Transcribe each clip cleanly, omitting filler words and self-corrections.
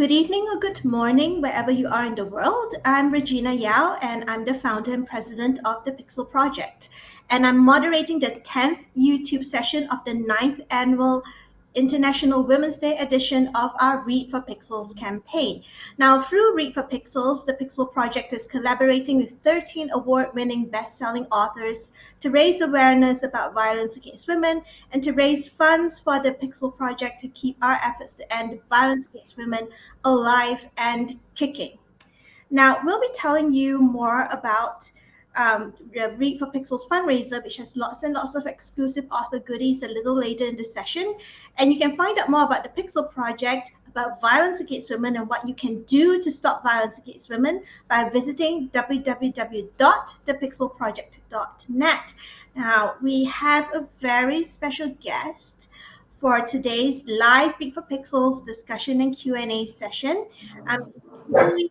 Good evening or good morning, wherever you are in the world. I'm Regina Yao, and I'm the founder and president of the Pixel Project. And I'm moderating the 10th YouTube session of the 9th annual International Women's Day edition of our Read for Pixels campaign. Now, through Read for Pixels, the Pixel Project is collaborating with 13 award-winning best-selling authors to raise awareness about violence against women and to raise funds for the Pixel Project to keep our efforts to end violence against women alive and kicking. Now, we'll be telling you more about the Read for Pixels fundraiser, which has lots and lots of exclusive author goodies a little later in the session. And you can find out more about the Pixel Project, about violence against women, and what you can do to stop violence against women by visiting www.thepixelproject.net. Now, we have a very special guest for today's live Read for Pixels discussion and Q&A session. Kimberly,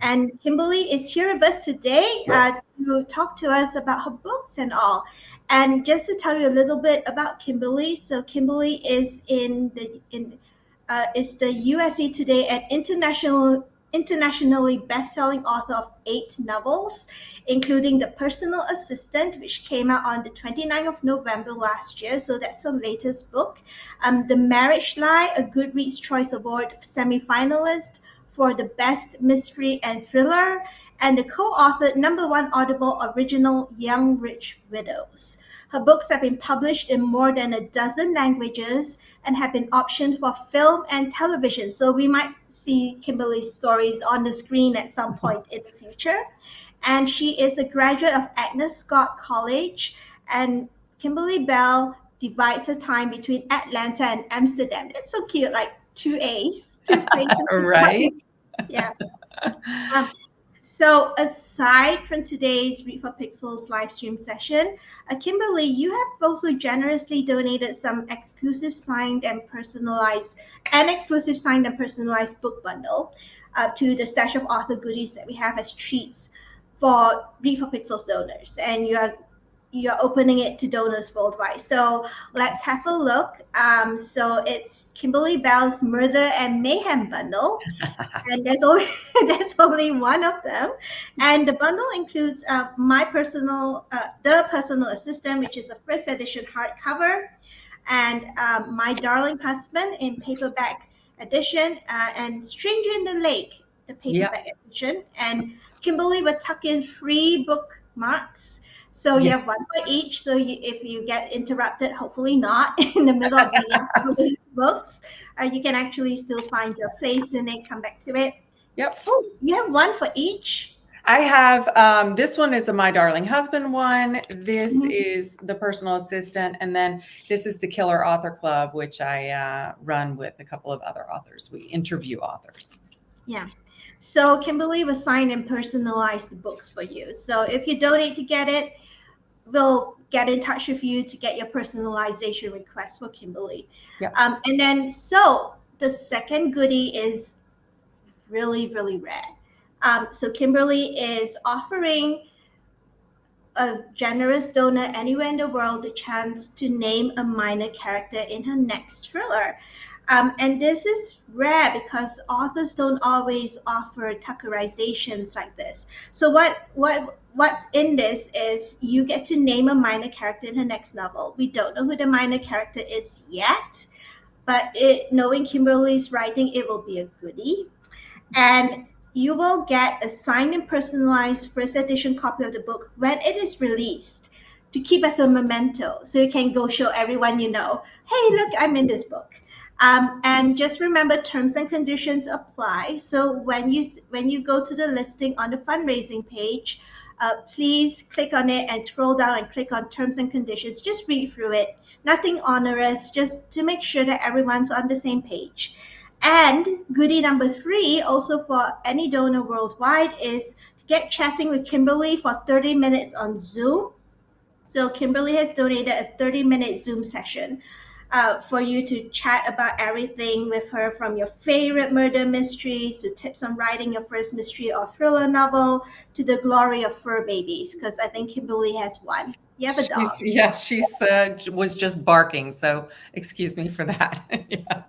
and Kimberly is here with us today to talk to us about her books and all. And just to tell you a little bit about Kimberly, so Kimberly is is the USA Today and internationally best-selling author of 8 novels, including The Personal Assistant, which came out on the 29th of November last year. So that's her latest book. The Marriage Lie, a Goodreads Choice Award semi-finalist for the Best Mystery and Thriller, and the co-authored #1 Audible original Young Rich Widows. Her books have been published in more than a dozen languages and have been optioned for film and television. So we might see Kimberly's stories on the screen at some point in the future. And she is a graduate of Agnes Scott College, and Kimberly Belle divides her time between Atlanta and Amsterdam. It's so cute, like 2 A's. 2 places. Right. Yeah. So aside from today's Read for Pixels live stream session, Kimberly, you have also generously donated some exclusive signed and personalized book bundle to the stash of author goodies that we have as treats for Read for Pixels donors, and you're opening it to donors worldwide. So let's have a look. So it's Kimberly Belle's Murder and Mayhem bundle, and there's only one of them. And the bundle includes The Personal Assistant, which is a first edition hardcover, and My Darling Husband in paperback edition, and Stranger in the Lake, the paperback edition. And Kimberly will tuck in 3 bookmarks. So you have one for each. So if you get interrupted, hopefully not, in the middle of reading these books, you can actually still find your place in it, come back to it. Yep. Oh, you have one for each? I have, this one is a My Darling Husband one. This is The Personal Assistant. And then this is the Killer Author Club, which I run with a couple of other authors. We interview authors. Yeah. So Kimberly will sign and personalize the books for you. So if you donate to get it, we'll get in touch with you to get your personalization request for Kimberly. Yep. And then, so the second goodie is really, really rare. So Kimberly is offering a generous donor anywhere in the world the chance to name a minor character in her next thriller. And this is rare because authors don't always offer tuckerizations like this. So what's in this is you get to name a minor character in her next novel. We don't know who the minor character is yet, but knowing Kimberly's writing, it will be a goodie. And you will get a signed and personalized first edition copy of the book when it is released to keep as a memento. So you can go show everyone you know, hey, look, I'm in this book. And just remember, terms and conditions apply. So when you go to the listing on the fundraising page, please click on it and scroll down and click on terms and conditions. Just read through it. Nothing onerous, just to make sure that everyone's on the same page. And goodie number 3, also for any donor worldwide, is to get chatting with Kimberly for 30 minutes on Zoom. So Kimberly has donated a 30-minute Zoom session for you to chat about everything with her, from your favorite murder mysteries to tips on writing your first mystery or thriller novel to the glory of fur babies, because I think Kimberly has one. You have a dog. She was just barking, so excuse me for that. Yeah.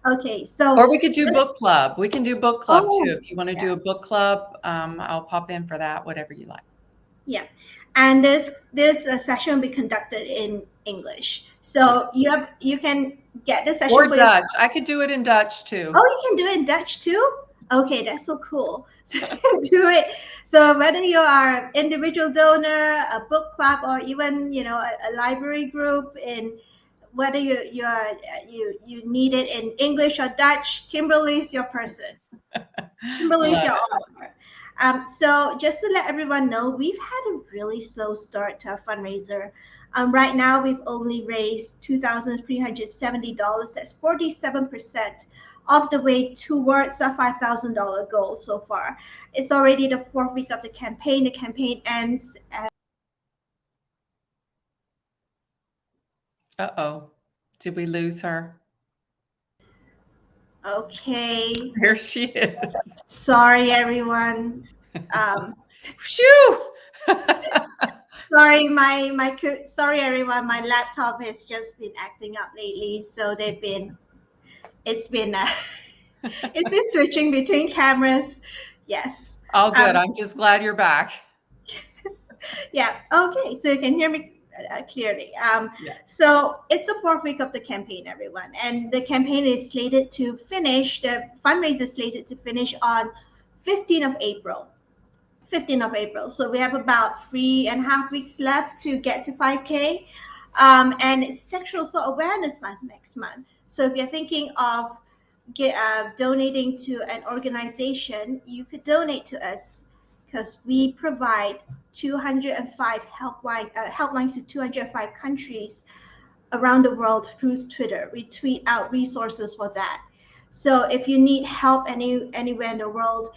Okay, so Or we could do book club. We can do book club too. oh If you want to yeah, do a book club, I'll pop in for that, whatever you like. yeah, and this session will be conducted in English. Yeah. So you can get the session Or for your. Dutch. I could do it in Dutch too. Oh, you can do it in Dutch too? Okay, that's so cool. So you can do it. So whether you are an individual donor, a book club, or even a library group, in whether you need it in English or Dutch, Kimberly's your person. Kimberly's Love your it. author. So just to let everyone know, we've had a really slow start to our fundraiser. Right now, we've only raised $2,370. That's 47% of the way towards a $5,000 goal so far. It's already the fourth week of the campaign. The campaign ends at. Uh-oh. Did we lose her? Okay. There she is. Sorry, everyone. Um, Phew! sorry everyone. My laptop has just been acting up lately, so it's been it's been switching between cameras. Yes. All good. Um, I'm just glad you're back. yeah. Okay. So you can hear me clearly. Yes. So it's the fourth week of the campaign, everyone, and the campaign is slated to finish. The fundraiser is slated to finish on 15th of April. 15th of April. So we have about 3.5 weeks left to get to 5K. And it's Sexual Assault Awareness Month next month. So if you're thinking of donating to an organization, you could donate to us because we provide 205 helplines to 205 countries around the world through Twitter. We tweet out resources for that. So if you need help anywhere in the world,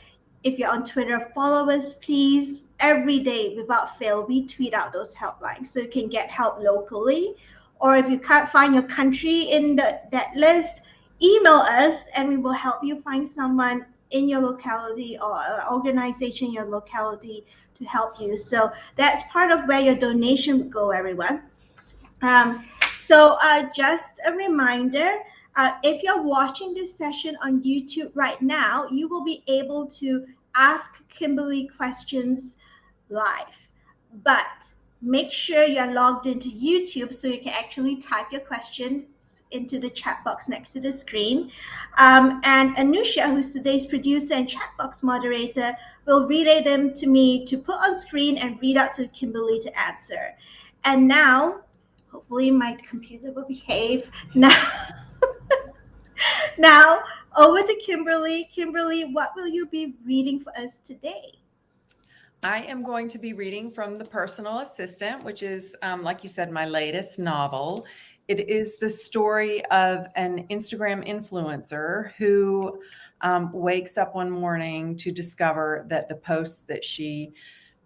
if you're on Twitter, follow us, please. Every day, without fail, we tweet out those helplines so you can get help locally. Or if you can't find your country in that list, email us and we will help you find someone in your locality or an organization in your locality to help you. So that's part of where your donation would go, everyone. Um, just a reminder, if you're watching this session on YouTube right now, you will be able to ask Kimberly questions live. But make sure you're logged into YouTube so you can actually type your questions into the chat box next to the screen. And Anusha, who's today's producer and chat box moderator, will relay them to me to put on screen and read out to Kimberly to answer. And now, hopefully my computer will behave. Now over to Kimberly. Kimberly, what will you be reading for us today? I am going to be reading from The Personal Assistant, which is, like you said, my latest novel. It is the story of an Instagram influencer who wakes up one morning to discover that the posts that she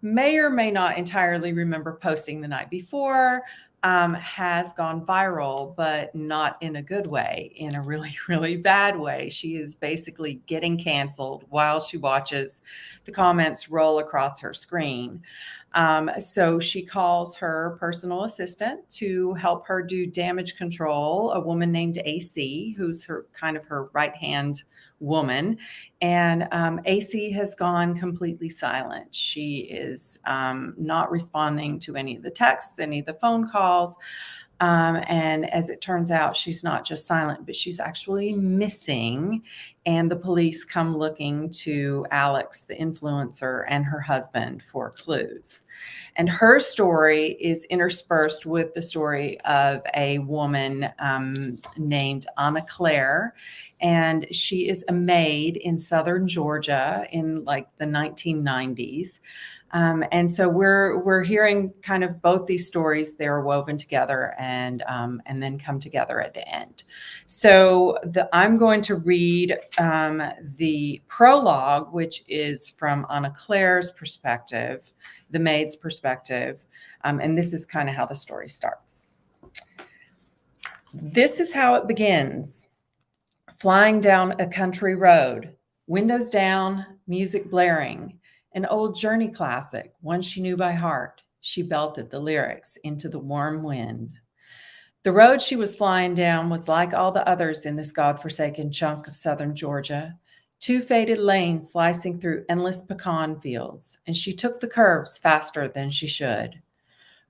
may or may not entirely remember posting the night before has gone viral, but not in a good way, in a really, really bad way. She is basically getting canceled while she watches the comments roll across her screen. So she calls her personal assistant to help her do damage control, a woman named AC, who's her kind of her right-hand woman. And AC has gone completely silent. She is not responding to any of the texts, any of the phone calls. And as it turns out, she's not just silent, but she's actually missing. And the police come looking to Alex, the influencer, and her husband for clues. And her story is interspersed with the story of a woman named Anna Claire. And she is a maid in southern Georgia in like the 1990s. And so we're hearing kind of both these stories. They're woven together and then come together at the end. So I'm going to read the prologue, which is from Anna Claire's perspective, the maid's perspective. And this is kind of how the story starts. This is how it begins. Flying down a country road, windows down, music blaring. An old Journey classic, one she knew by heart. She belted the lyrics into the warm wind. The road she was flying down was like all the others in this godforsaken chunk of southern Georgia. Two faded lanes slicing through endless pecan fields, and she took the curves faster than she should.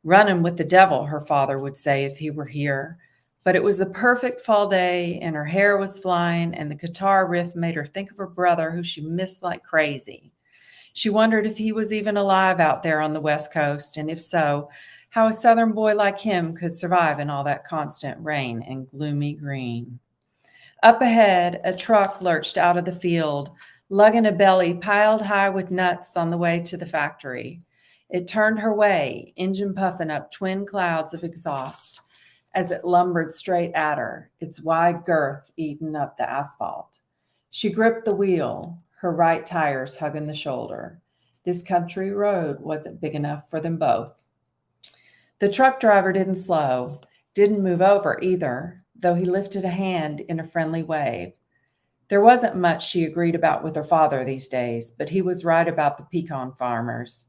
Running with the devil, her father would say if he were here. But it was the perfect fall day, and her hair was flying, and the guitar riff made her think of her brother, who she missed like crazy. She wondered if he was even alive out there on the West Coast, and if so, how a Southern boy like him could survive in all that constant rain and gloomy green. Up ahead, a truck lurched out of the field, lugging a belly piled high with nuts on the way to the factory. It turned her way, engine puffing up twin clouds of exhaust as it lumbered straight at her, its wide girth eating up the asphalt. She gripped the wheel, her right tires hugging the shoulder. This country road wasn't big enough for them both. The truck driver didn't slow, didn't move over either, though he lifted a hand in a friendly wave. There wasn't much she agreed about with her father these days, but he was right about the pecan farmers.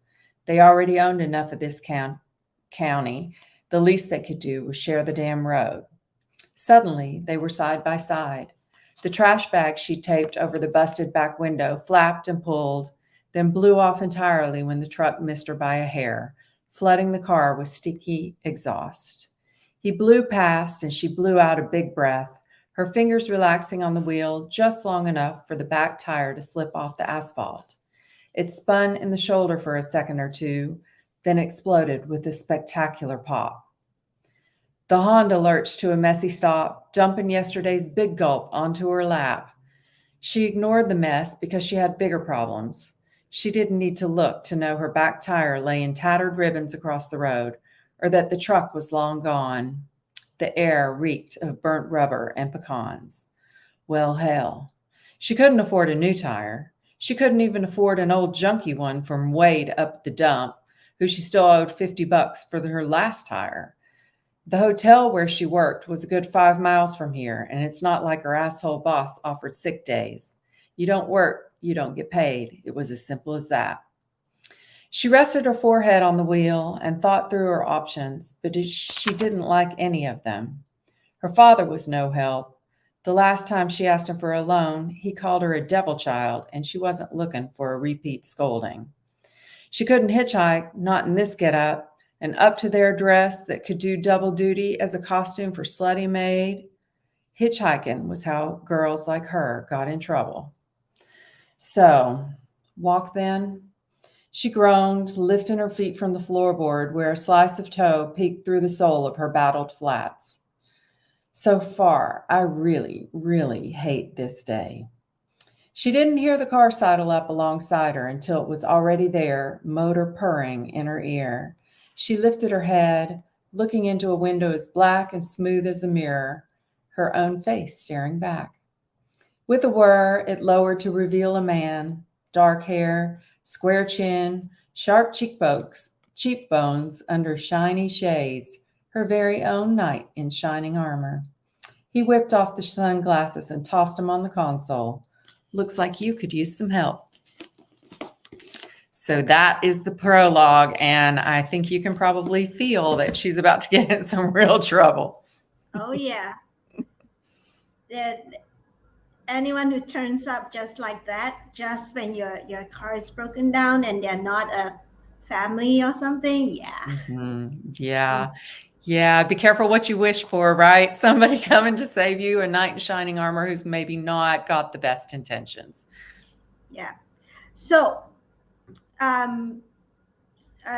They already owned enough of this county. The least they could do was share the damn road. Suddenly, they were side by side. The trash bag she taped over the busted back window flapped and pulled, then blew off entirely when the truck missed her by a hair, flooding the car with sticky exhaust. He blew past, and she blew out a big breath, her fingers relaxing on the wheel just long enough for the back tire to slip off the asphalt. It spun in the shoulder for a second or two, then exploded with a spectacular pop. The Honda lurched to a messy stop, dumping yesterday's big gulp onto her lap. She ignored the mess because she had bigger problems. She didn't need to look to know her back tire lay in tattered ribbons across the road, or that the truck was long gone. The air reeked of burnt rubber and pecans. Well, hell. She couldn't afford a new tire. She couldn't even afford an old junky one from Wade up the dump, who she still owed $50 for her last tire. The hotel where she worked was a good 5 miles from here, and it's not like her asshole boss offered sick days. You don't work, you don't get paid. It was as simple as that. She rested her forehead on the wheel and thought through her options, but she didn't like any of them. Her father was no help. The last time she asked him for a loan, he called her a devil child, and she wasn't looking for a repeat scolding. She couldn't hitchhike, not in this getup, an up-to-there dress that could do double duty as a costume for slutty maid. Hitchhiking was how girls like her got in trouble. So, walk then? She groaned, lifting her feet from the floorboard where a slice of toe peeked through the sole of her battled flats. So far, I really, really hate this day. She didn't hear the car sidle up alongside her until it was already there, motor purring in her ear. She lifted her head, looking into a window as black and smooth as a mirror, her own face staring back. With a whir, it lowered to reveal a man, dark hair, square chin, sharp cheekbones under shiny shades, her very own knight in shining armor. He whipped off the sunglasses and tossed them on the console. Looks like you could use some help. So that is the prologue, and I think you can probably feel that she's about to get in some real trouble. Oh, yeah. Anyone who turns up just like that, just when your car is broken down and they're not a family or something, yeah. Mm-hmm. Yeah. Yeah. Be careful what you wish for, right? Somebody coming to save you, a knight in shining armor who's maybe not got the best intentions. Yeah. So,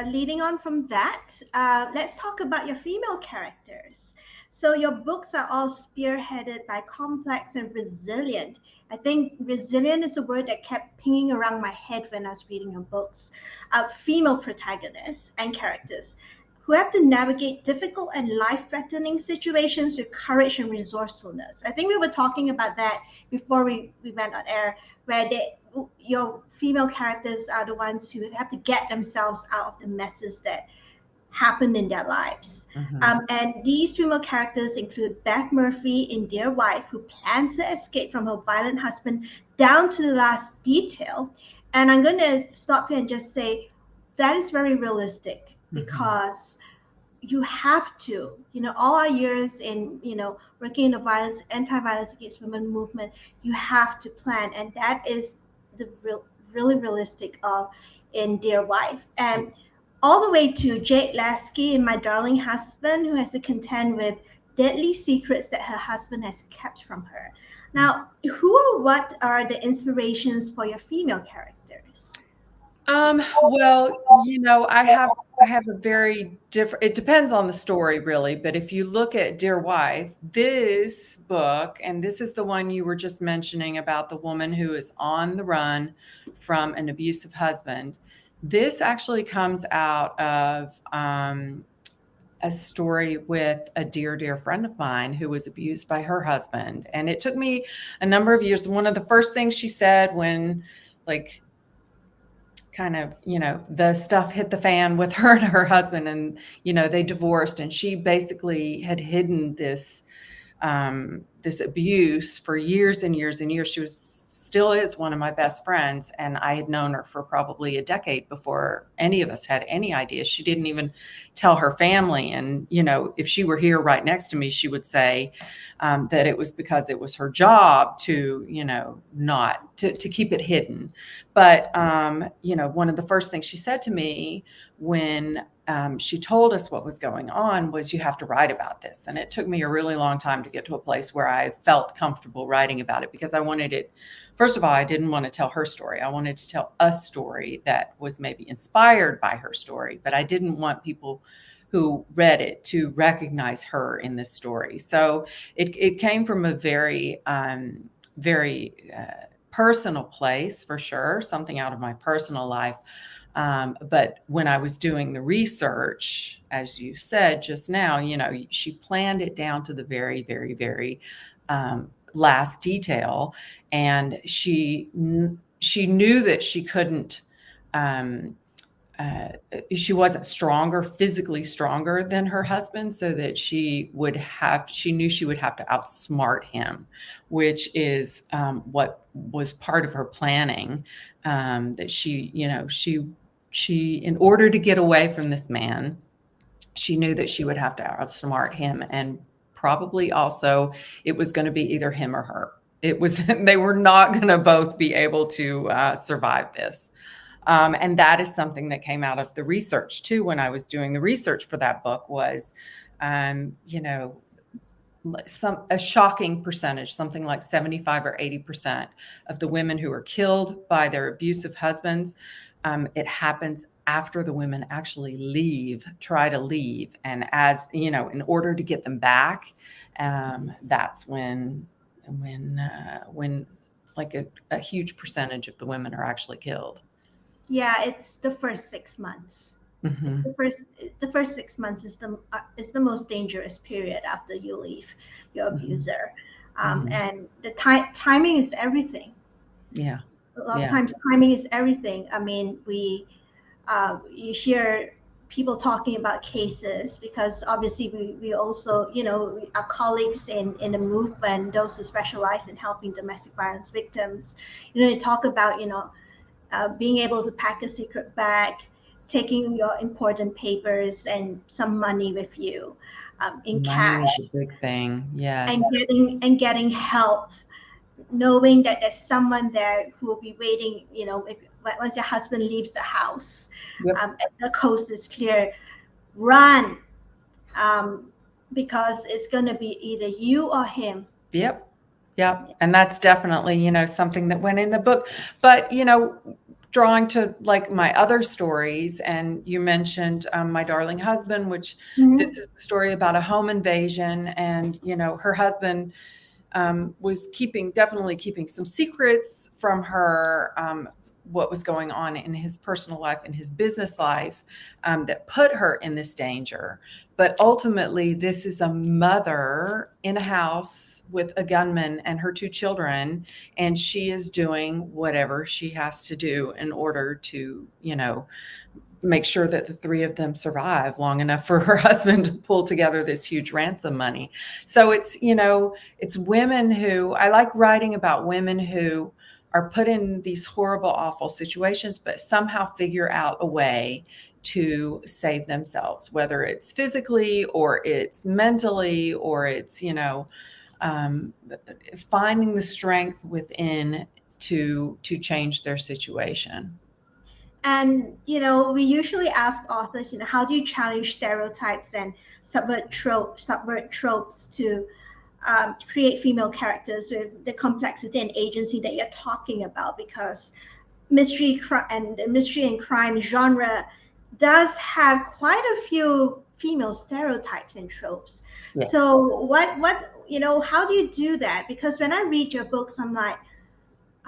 leading on from that, let's talk about your female characters. So your books are all spearheaded by complex and resilient. I think resilient is a word that kept pinging around my head when I was reading your books. Female protagonists and characters who have to navigate difficult and life-threatening situations with courage and resourcefulness. I think we were talking about that before we went on air, where your female characters are the ones who have to get themselves out of the messes that happen in their lives. Mm-hmm. And these female characters include Beth Murphy in Dear Wife, who plans to escape from her violent husband down to the last detail. And I'm going to stop here and just say that is very realistic, because you have to, all our years in, working in the violence, anti-violence against women movement, you have to plan. And that is the really realistic of in Dear Wife. And all the way to Jade Lasky in My Darling Husband, who has to contend with deadly secrets that her husband has kept from her. Now, who or what are the inspirations for your female characters? Well, I have a very different, it depends on the story really, but if you look at Dear Wife, this book, and this is the one you were just mentioning about the woman who is on the run from an abusive husband. This actually comes out of a story with a dear, dear friend of mine who was abused by her husband. And it took me a number of years. One of the first things she said when, like, kind of, the stuff hit the fan with her and her husband, and, they divorced, and she basically had hidden this abuse for years and years and years. She still is one of my best friends, and I had known her for probably a decade before any of us had any idea. She didn't even tell her family. And, if she were here right next to me, she would say that it was because it was her job to, not to keep it hidden. But, one of the first things she said to me when she told us what was going on was, you have to write about this. And it took me a really long time to get to a place where I felt comfortable writing about it, because I wanted it, first of all, I didn't want to tell her story. I wanted to tell a story that was maybe inspired by her story, but I didn't want people who read it to recognize her in this story. So it came from a very, very personal place, for sure, something out of my personal life. But when I was doing the research, as you said just now, she planned it down to the very, very, very last detail. And she knew that she couldn't, she wasn't physically stronger than her husband, so that she knew she would have to outsmart him, which is what was part of her planning. That she, in order to get away from this man, she knew that she would have to outsmart him. And probably also it was going to be either him or her. They were not going to both be able to survive this. And that is something that came out of the research too. When I was doing the research for that book was, a shocking percentage, something like 75 or 80% of the women who are killed by their abusive husbands, it happens after the women actually try to leave. And as, in order to get them back, that's when like a huge percentage of the women are actually killed. Yeah, it's the first 6 months. Mm-hmm. It's the first 6 months is the most dangerous period after you leave your abuser. And the timing is everything. Yeah. A lot of times timing is everything. I mean, you hear people talking about cases, because obviously we also, our colleagues in the movement, those who specialize in helping domestic violence victims, they talk about, being able to pack a secret bag, taking your important papers and some money with you, in Money cash, is a big thing. Yes. and getting help, knowing that there's someone there who will be waiting. Once your husband leaves the house, and the coast is clear, run, because it's going to be either you or him. Yep. And that's definitely, something that went in the book. But, drawing to like my other stories, and you mentioned My Darling Husband, which this is the story about a home invasion. And, her husband was definitely keeping some secrets from her, what was going on in his personal life and his business life, that put her in this danger. But ultimately, this is a mother in a house with a gunman and her 2 children, and she is doing whatever she has to do in order to, make sure that the 3 of them survive long enough for her husband to pull together this huge ransom money. So it's, it's women who, I like writing about women who are put in these horrible, awful situations, but somehow figure out a way to save themselves, whether it's physically or it's mentally or it's, um, finding the strength within to change their situation. And we usually ask authors, how do you challenge stereotypes and subvert tropes to create female characters with the complexity and agency that you're talking about? Because mystery and crime genre does have quite a few female stereotypes and tropes. Yes. So how do you do that? Because when I read your books, I'm like,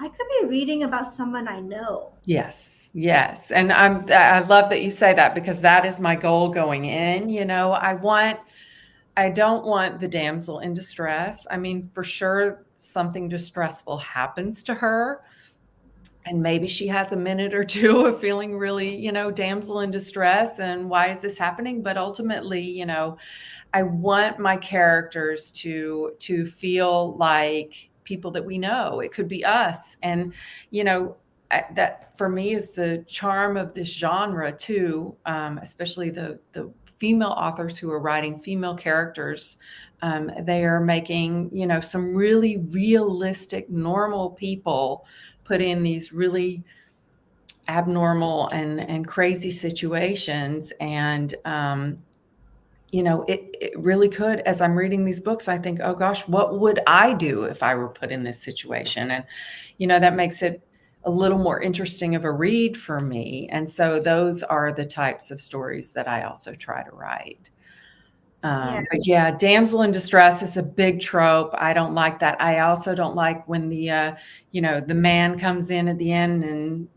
I could be reading about someone I know. Yes, yes. And I love that you say that because that is my goal going in. I don't want the damsel in distress. I mean, for sure something distressful happens to her and maybe she has a minute or two of feeling really, damsel in distress and why is this happening? But ultimately, I want my characters to feel like people that we know. It could be us. And, that for me is the charm of this genre too, especially the female authors who are writing female characters. They are making, some really realistic, normal people put in these really abnormal and crazy situations. And, it really could, as I'm reading these books, I think, oh gosh, what would I do if I were put in this situation? And, that makes it a little more interesting of a read for me. And so those are the types of stories that I also try to write. Yeah. But yeah, damsel in distress is a big trope. I don't like that. I also don't like when the man comes in at the end and,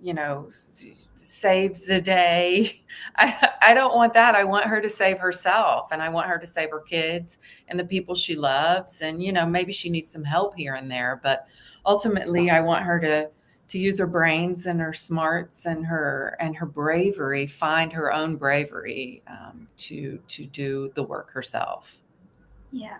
saves the day. I don't want that. I want her to save herself and I want her to save her kids and the people she loves. And, maybe she needs some help here and there, but ultimately I want her to use her brains and her smarts and her bravery, find her own bravery, to do the work herself. Yeah.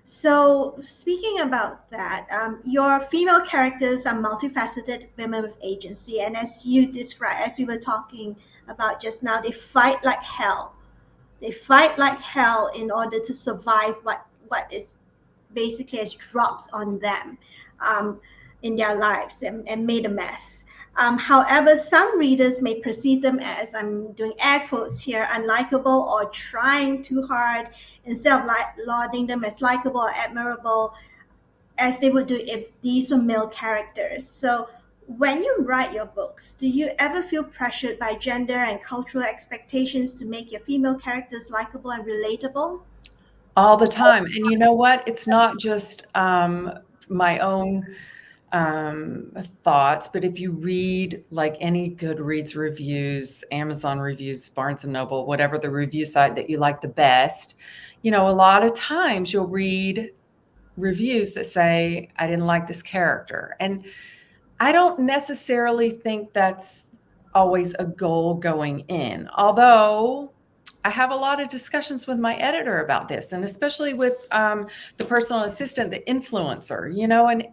So, speaking about that, your female characters are multifaceted women with agency, and as you described, as we were talking about just now, they fight like hell. They fight like hell in order to survive what is basically as drops on them um, in their lives and made a mess. However, some readers may perceive them as, I'm doing air quotes here, unlikable or trying too hard, instead of lauding them as likable or admirable as they would do if these were male characters. So, when you write your books, do you ever feel pressured by gender and cultural expectations to make your female characters likable and relatable? All the time. And you know what? It's not just my own thoughts, but if you read like any Goodreads reviews, Amazon reviews, Barnes and Noble, whatever the review site that you like the best, a lot of times you'll read reviews that say, I didn't like this character. And I don't necessarily think that's always a goal going in, although I have a lot of discussions with my editor about this, and especially with the personal assistant, the influencer, and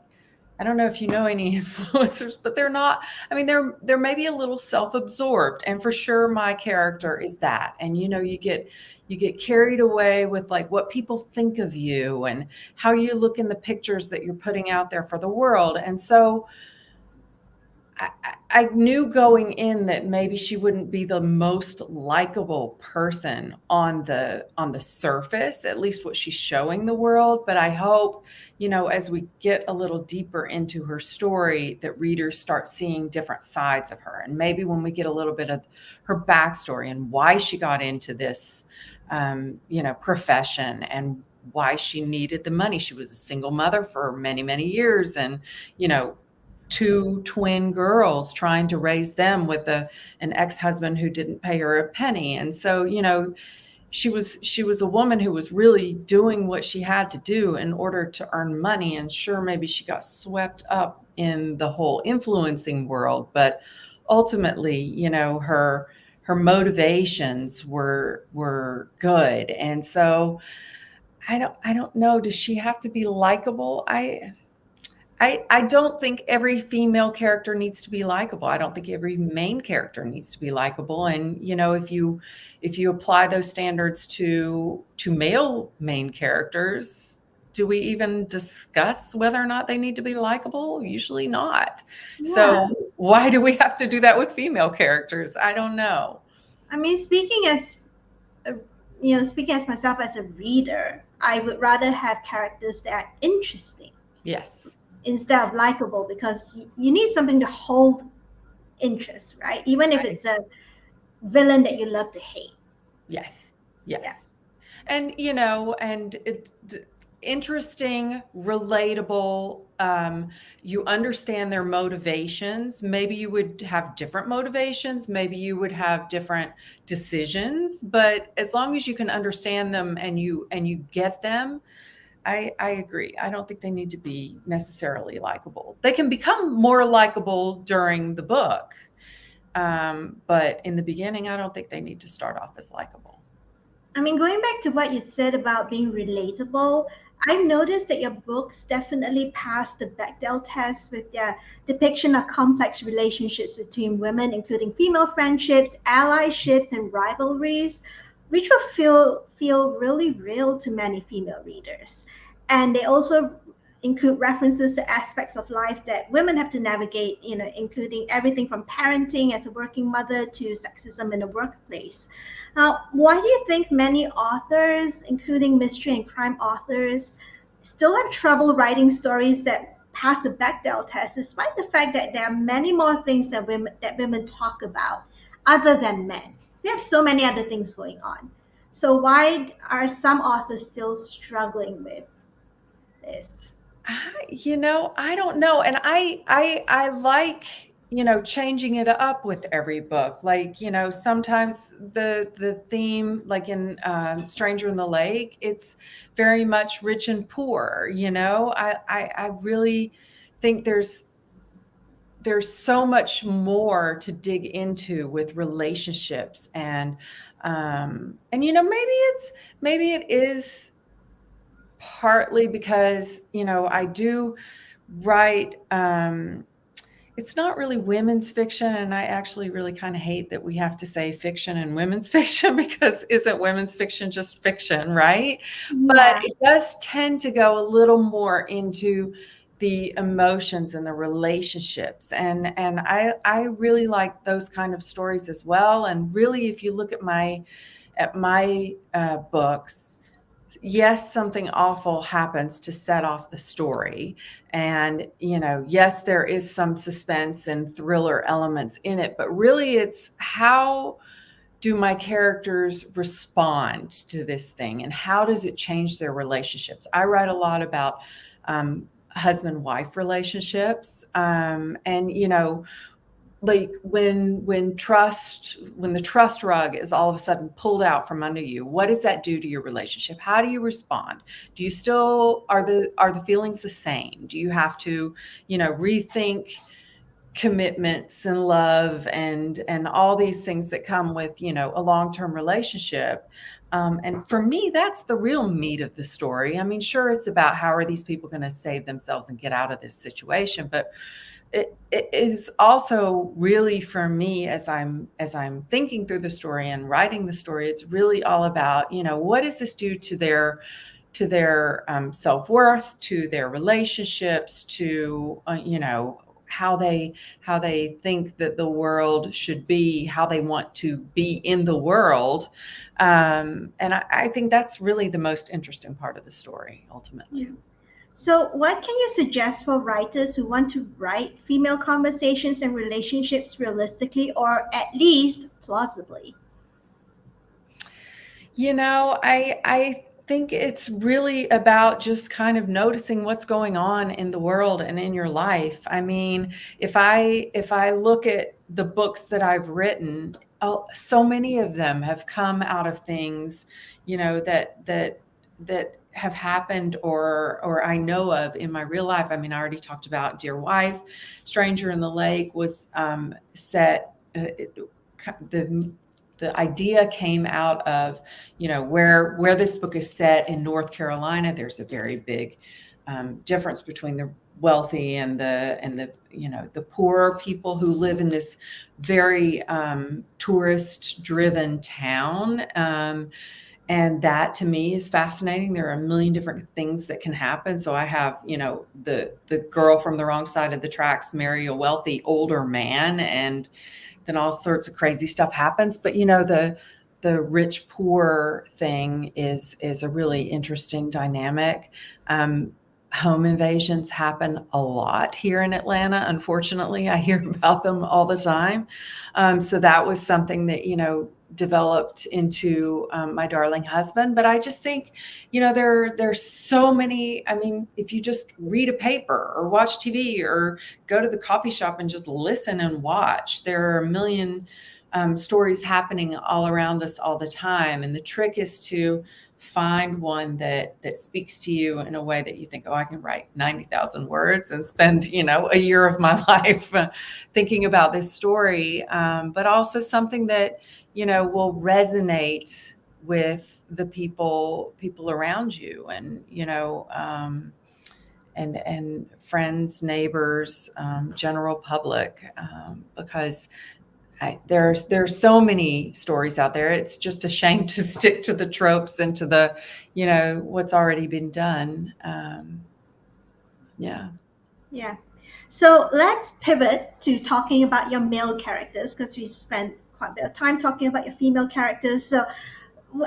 I don't know if you know any influencers, but they're not, I mean, they're maybe a little self-absorbed. And for sure my character is that. And you get carried away with like what people think of you and how you look in the pictures that you're putting out there for the world. And so I knew going in that maybe she wouldn't be the most likable person on the surface, at least what she's showing the world. But I hope, as we get a little deeper into her story, that readers start seeing different sides of her. And maybe when we get a little bit of her backstory and why she got into this, profession and why she needed the money. She was a single mother for many, many years. And, two twin girls trying to raise them with an ex-husband who didn't pay her a penny. And so, she was a woman who was really doing what she had to do in order to earn money. And sure, maybe she got swept up in the whole influencing world, but ultimately, her motivations were good. And so I don't know, does she have to be likable? I don't think every female character needs to be likable. I don't think every main character needs to be likable. And if you apply those standards to male main characters, do we even discuss whether or not they need to be likable? Usually not. Yeah. So why do we have to do that with female characters? I don't know. I mean, a- speaking as myself as a reader, I would rather have characters that are interesting Yes. instead of likable because you need something to hold interest, right? Even if Right. it's a villain that you love to hate. Yes. Yeah. Yes. And interesting, relatable. You understand their motivations. Maybe you would have different motivations. Maybe you would have different decisions. But as long as you can understand them and you get them, I agree. I don't think they need to be necessarily likable. They can become more likable during the book, but in the beginning, I don't think they need to start off as likable. I mean, going back to what you said about being relatable, I've noticed that your books definitely pass the Bechdel test with their depiction of complex relationships between women, including female friendships, allyships, and rivalries, which will feel really real to many female readers. And they also include references to aspects of life that women have to navigate, including everything from parenting as a working mother to sexism in the workplace. Why do you think many authors, including mystery and crime authors, still have trouble writing stories that pass the Bechdel test, despite the fact that there are many more things that women talk about other than men? We have so many other things going on. So why are some authors still struggling with this? I don't know. And I like, changing it up with every book. Like, sometimes the theme, like in Stranger in the Lake, it's very much rich and poor, I really think there's so much more to dig into with relationships and maybe it is partly because I do write it's not really women's fiction, and I actually really kind of hate that we have to say fiction and women's fiction because isn't women's fiction just fiction, right? But Yeah. it does tend to go a little more into the emotions and the relationships, and I really like those kind of stories as well. And really, if you look at my books, yes, something awful happens to set off the story. And, yes, there is some suspense and thriller elements in it, but really it's how do my characters respond to this thing and how does it change their relationships? I write a lot about husband-wife relationships. And, like when the trust rug is all of a sudden pulled out from under you, what does that do to your relationship? How do you respond? Do you still are the feelings the same? Do you have to rethink commitments and love and all these things that come with a long-term relationship? And for me, that's the real meat of the story. I mean, sure, it's about how are these people going to save themselves and get out of this situation, but it is also really for me as I'm thinking through the story and writing the story, it's really all about what does this do to their self-worth, to their relationships, to how they think that the world should be, how they want to be in the world. And I think that's really the most interesting part of the story ultimately. Yeah. So, what can you suggest for writers who want to write female conversations and relationships realistically or at least plausibly? I think it's really about just kind of noticing what's going on in the world and in your life. I mean, if I look at the books that I've written, oh, so many of them have come out of things, that have happened or I know of in my real life. I mean, I already talked about Dear Wife. Stranger in the Lake was set. The idea came out of where this book is set in North Carolina. There's a very big difference between wealthy and the the poorer people who live in this very tourist driven town. And that to me is fascinating. There are a million different things that can happen. So I have, the girl from the wrong side of the tracks marry a wealthy older man, and then all sorts of crazy stuff happens. But the rich poor thing is a really interesting dynamic. Home invasions happen a lot here in Atlanta. Unfortunately, I hear about them all the time. So that was something that, developed into My Darling Husband. But I just think, there's so many. I mean, if you just read a paper or watch TV or go to the coffee shop and just listen and watch, there are a million stories happening all around us all the time. And the trick is to find one that speaks to you in a way that you think, oh, I can write 90,000 words and spend, a year of my life thinking about this story. But also something that, will resonate with the people around you, and, and friends, neighbors, general public, because there's so many stories out there. It's just a shame to stick to the tropes and to the, what's already been done. Yeah. So let's pivot to talking about your male characters, because we spent quite a bit of time talking about your female characters. So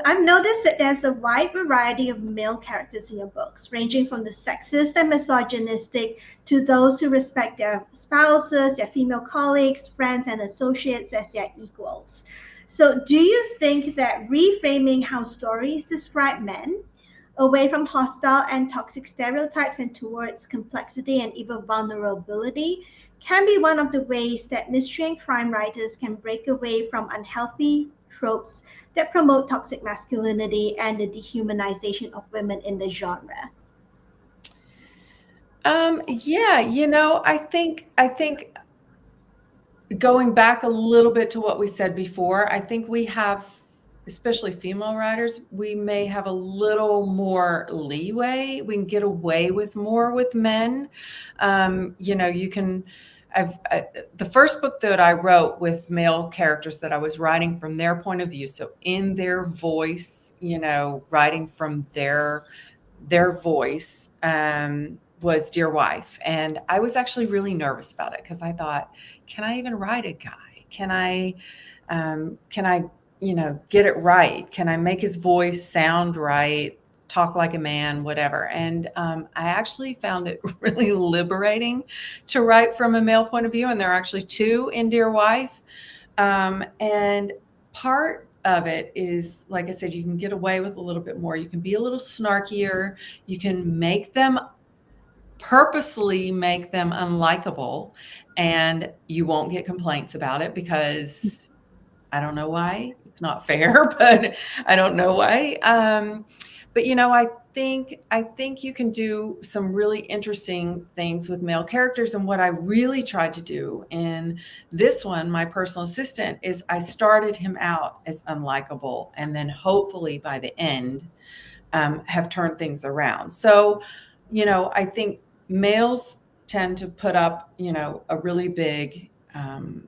I've noticed that there's a wide variety of male characters in your books, ranging from the sexist and misogynistic to those who respect their spouses, their female colleagues, friends, and associates as their equals. So do you think that reframing how stories describe men, away from hostile and toxic stereotypes and towards complexity and even vulnerability, can be one of the ways that mystery and crime writers can break away from unhealthy tropes that promote toxic masculinity and the dehumanization of women in the genre? Yeah, I think going back a little bit to what we said before, I think we have, especially female writers, we may have a little more leeway. We can get away with more with men. You can. The first book that I wrote with male characters that I was writing from their point of view, so in their voice, writing from their voice, was Dear Wife. And I was actually really nervous about it because I thought, can I even write a guy? Can I, get it right? Can I make his voice sound right? Talk like a man, whatever. And I actually found it really liberating to write from a male point of view. And there are actually two in Dear Wife. And part of it is, like I said, you can get away with a little bit more. You can be a little snarkier. You can purposely make them unlikable, and you won't get complaints about it because I don't know why. It's not fair, but I don't know why. But I think you can do some really interesting things with male characters. And what I really tried to do in this one, My Personal Assistant, is I started him out as unlikable, and then hopefully by the end, have turned things around. So, I think males tend to put up, a really big kind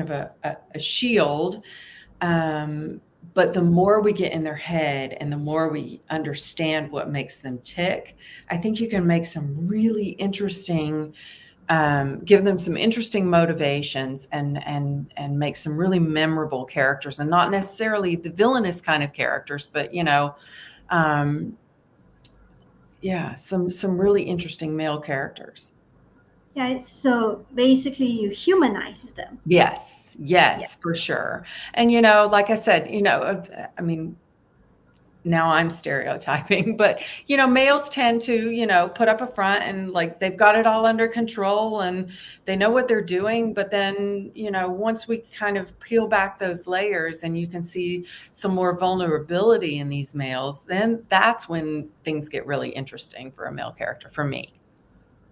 of a shield. But the more we get in their head and the more we understand what makes them tick, I think you can make some really interesting, give them some interesting motivations, and make some really memorable characters, and not necessarily the villainous kind of characters, but some really interesting male characters. Yeah, so basically you humanize them. Yes, for sure. And, like I said, I mean, now I'm stereotyping, but, males tend to, put up a front and like they've got it all under control and they know what they're doing. But then, once we kind of peel back those layers and you can see some more vulnerability in these males, then that's when things get really interesting for a male character, for me.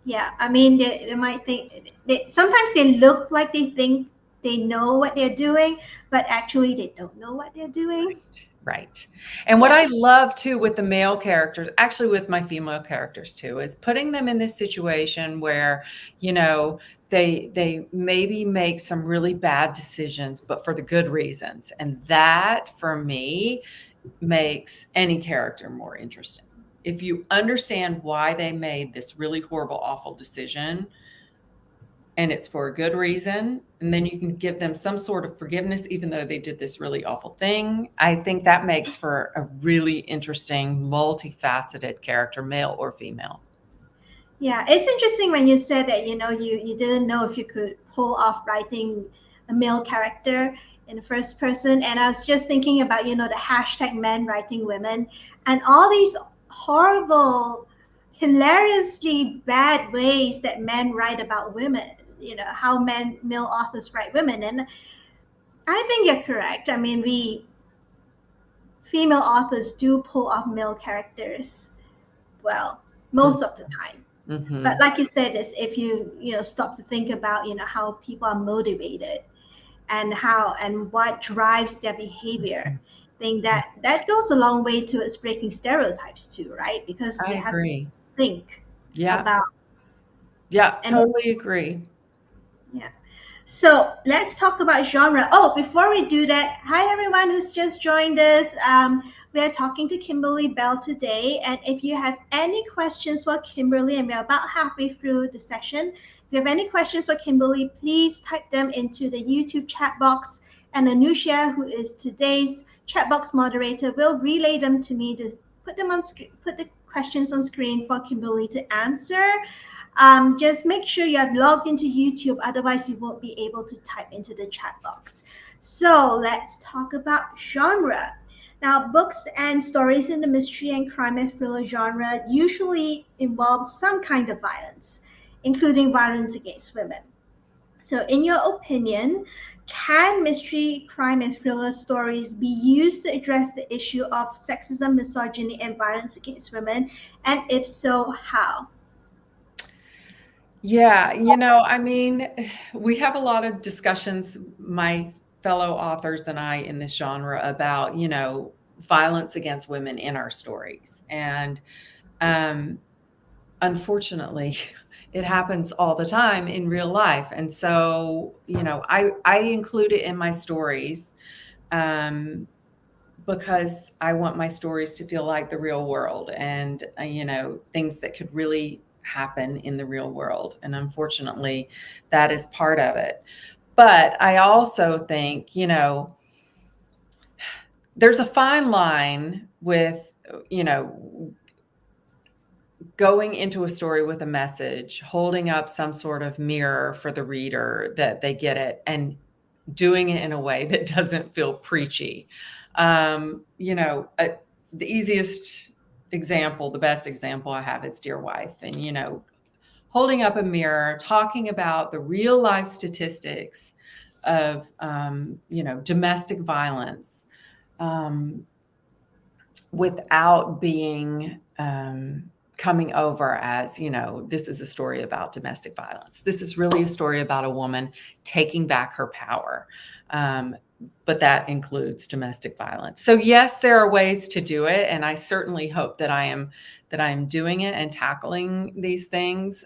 Yeah, I mean, they might think, sometimes they look like they think they know what they're doing, but actually they don't know what they're doing. Right. And what Yeah. I love too with the male characters, actually with my female characters too, is putting them in this situation where, you know, they maybe make some really bad decisions, but for the good reasons. And that for me makes any character more interesting. If you understand why they made this really horrible, awful decision, and it's for a good reason, and then you can give them some sort of forgiveness even though they did this really awful thing, I think that makes for a really interesting, multifaceted character, male or female. Yeah, it's interesting when you said that, you didn't know if you could pull off writing a male character in the first person. And I was just thinking about, the hashtag men writing women and all these horrible, hilariously bad ways that men write about women, how male authors write women. And I think you're correct. I mean, we female authors do pull off male characters well, most of the time. But Mm-hmm. like you said, is if you stop to think about how people are motivated and how and what drives their behavior, I think that goes a long way towards breaking stereotypes too, right? Because I you have to agree. think Yeah. about Yeah, and totally agree. yeah. So let's talk about genre. Oh, before we do that, hi everyone who's just joined us. We are talking to Kimberly Belle today. And if you have any questions for Kimberly, and we're about halfway through the session, if you have any questions for Kimberly, please type them into the YouTube chat box. And Anusha, who is today's chat box moderator, will relay them to me to put them on screen, put the questions on screen for Kimberly to answer. Just make sure you have logged into YouTube, otherwise you won't be able to type into the chat box. So let's talk about genre. Now, books and stories in the mystery and crime and thriller genre usually involve some kind of violence, including violence against women. So, in your opinion, can mystery, crime, and thriller stories be used to address the issue of sexism, misogyny, and violence against women? And if so, how? Yeah, I mean, we have a lot of discussions, my fellow authors and I, in this genre about, violence against women in our stories. And um, unfortunately, it happens all the time in real life. And so, I include it in my stories because I want my stories to feel like the real world and, things that could really happen in the real world. And unfortunately, that is part of it. But I also think, there's a fine line with, going into a story with a message, holding up some sort of mirror for the reader that they get it, and doing it in a way that doesn't feel preachy. The easiest example, the best example I have is Dear Wife. And, holding up a mirror, talking about the real life statistics of, domestic violence without being coming over as, this is a story about domestic violence. This is really a story about a woman taking back her power. But that includes domestic violence. So yes, there are ways to do it, and I certainly hope that I am doing it and tackling these things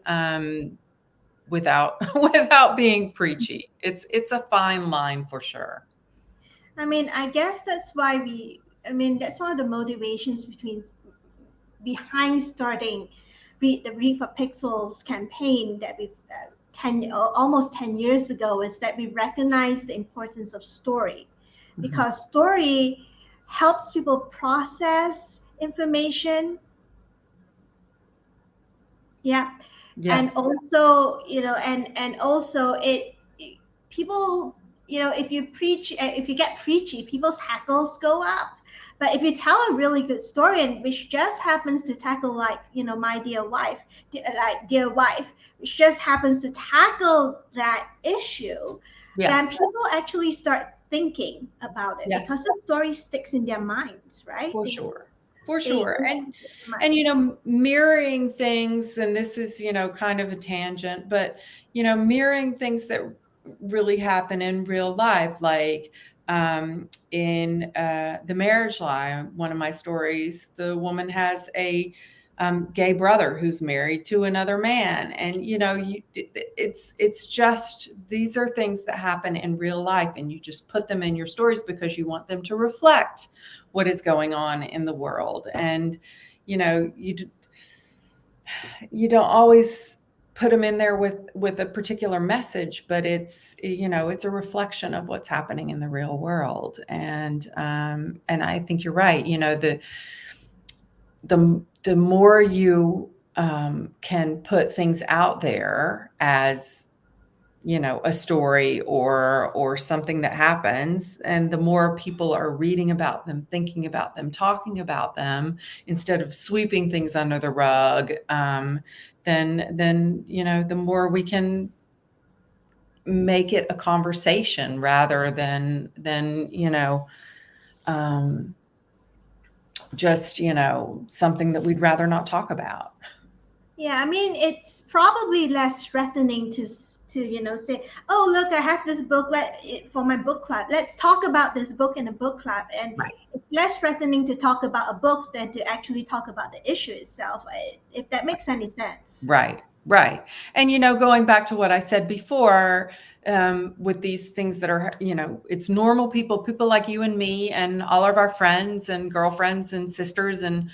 without without being preachy. It's a fine line for sure. I mean, I guess that's one of the motivations behind starting the Read for Pixels campaign that we 10 almost 10 years ago, is that we recognize the importance of story, Mhm. because story helps people process information. Yeah. And Yes. also, and also people, if you preach, if you get preachy, people's hackles go up. But if you tell a really good story, and which just happens to tackle, like, my dear wife, dear wife, which just happens to tackle that issue, then Yes. people actually start thinking about it, because Yes. the story sticks in their minds, right? For They sure. For they sure. stick And in their minds. mirroring things, and this is, kind of a tangent, but mirroring things that really happen in real life. Like in The Marriage Lie, one of my stories, the woman has a gay brother who's married to another man, and it's just, these are things that happen in real life, and you just put them in your stories because you want them to reflect what is going on in the world. And you don't always put them in there with a particular message, but it's a reflection of what's happening in the real world. And I think you're right. The more you can put things out there as a story or something that happens, and the more people are reading about them, thinking about them, talking about them, instead of sweeping things under the rug, then the more we can make it a conversation rather than just something that we'd rather not talk about. Yeah, I mean, it's probably less threatening to say, "Oh, look, I have this book for my book club. Let's talk about this book in a book club." And Right. it's less threatening to talk about a book than to actually talk about the issue itself, if that makes any sense. Right, right. And, going back to what I said before, with these things that are, it's normal people like you and me and all of our friends and girlfriends and sisters and,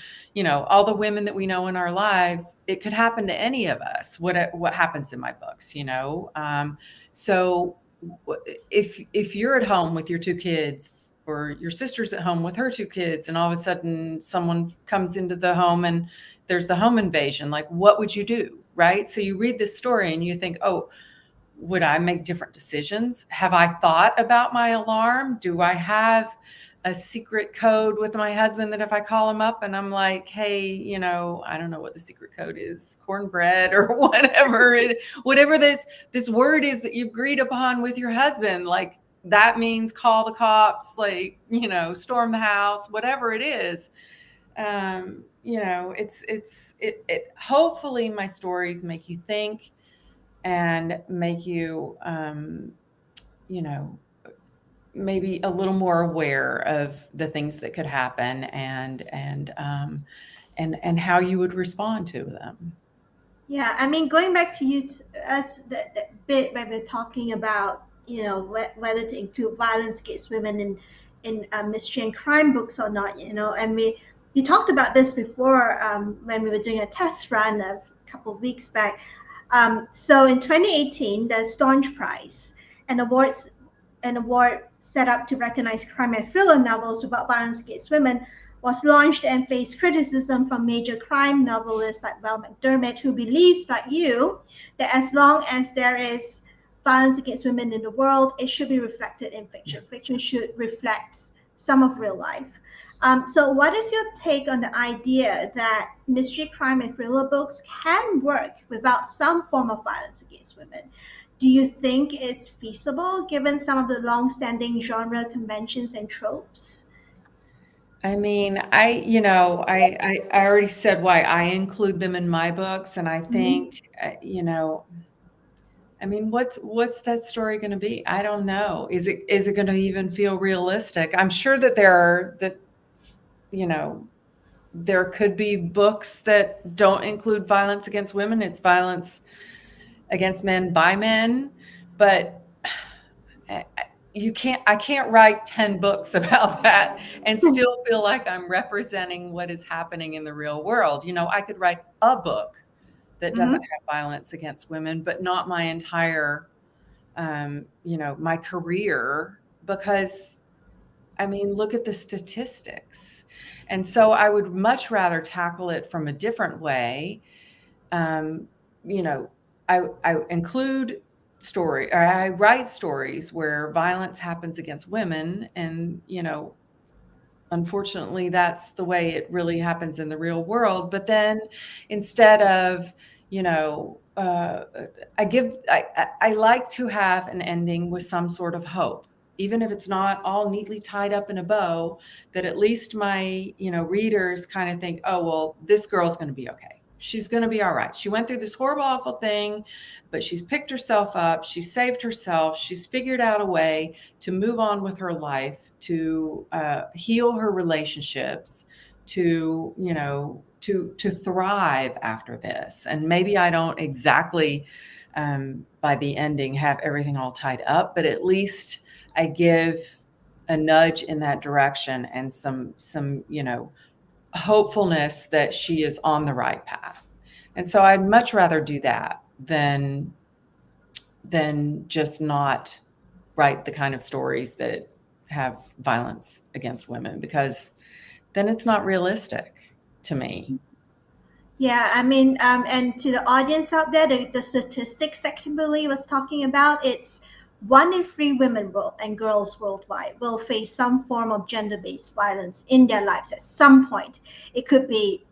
all the women that we know in our lives, it could happen to any of us, what happens in my books, So if you're at home with your two kids, or your sister's at home with her two kids, and all of a sudden someone comes into the home and there's the home invasion, like, what would you do? Right. So you read this story and you think, oh, would I make different decisions? Have I thought about my alarm? Do I have a secret code with my husband that if I call him up and I'm like, hey, I don't know what the secret code is, cornbread or whatever this word is that you've agreed upon with your husband, like that means call the cops, like, storm the house, whatever it is. It hopefully my stories make you think and make you maybe a little more aware of the things that could happen, and how you would respond to them. Yeah, I mean, going back to us, the bit where we're talking about, whether to include violence against women in mystery and crime books or not, and we talked about this before, when we were doing a test run a couple of weeks back. So in 2018, the Staunch Prize, an award set up to recognize crime and thriller novels about violence against women, was launched and faced criticism from major crime novelists like Val McDermid, who believes, like you, that as long as there is violence against women in the world, it should be reflected in fiction. Fiction should reflect some of real life. So, what is your take on the idea that mystery, crime, and thriller books can work without some form of violence against women? Do you think it's feasible given some of the long-standing genre conventions and tropes? I mean, I already said why I include them in my books, and I Mhm. think, I mean, what's that story going to be? I don't know. Is it going to even feel realistic? I'm sure that you know, there could be books that don't include violence against women. It's violence against men by men, but I can't write 10 books about that and still feel like I'm representing what is happening in the real world. I could write a book that doesn't Mhm. have violence against women, but not my entire, my career, because I mean, look at the statistics. And so I would much rather tackle it from a different way. Um, you know, I include or I write stories where violence happens against women, and unfortunately that's the way it really happens in the real world. But then instead of, you know, I like to have an ending with some sort of hope, even if it's not all neatly tied up in a bow, that at least my, readers kind of think, oh, well, this girl's going to be okay. She's going to be all right. She went through this horrible, awful thing, but she's picked herself up. She saved herself. She's figured out a way to move on with her life, to heal her relationships, to, you know, to thrive after this. And maybe I don't exactly, by the ending, have everything all tied up, but at least I give a nudge in that direction and some, you know, hopefulness that she is on the right path. And so I'd much rather do that than just not write the kind of stories that have violence against women, because then it's not realistic to me. Yeah, I mean, and to the audience out there, the statistics that Kimberly was talking about, it's 1 in 3 women and girls worldwide will face some form of gender-based violence in their lives at some point. It could be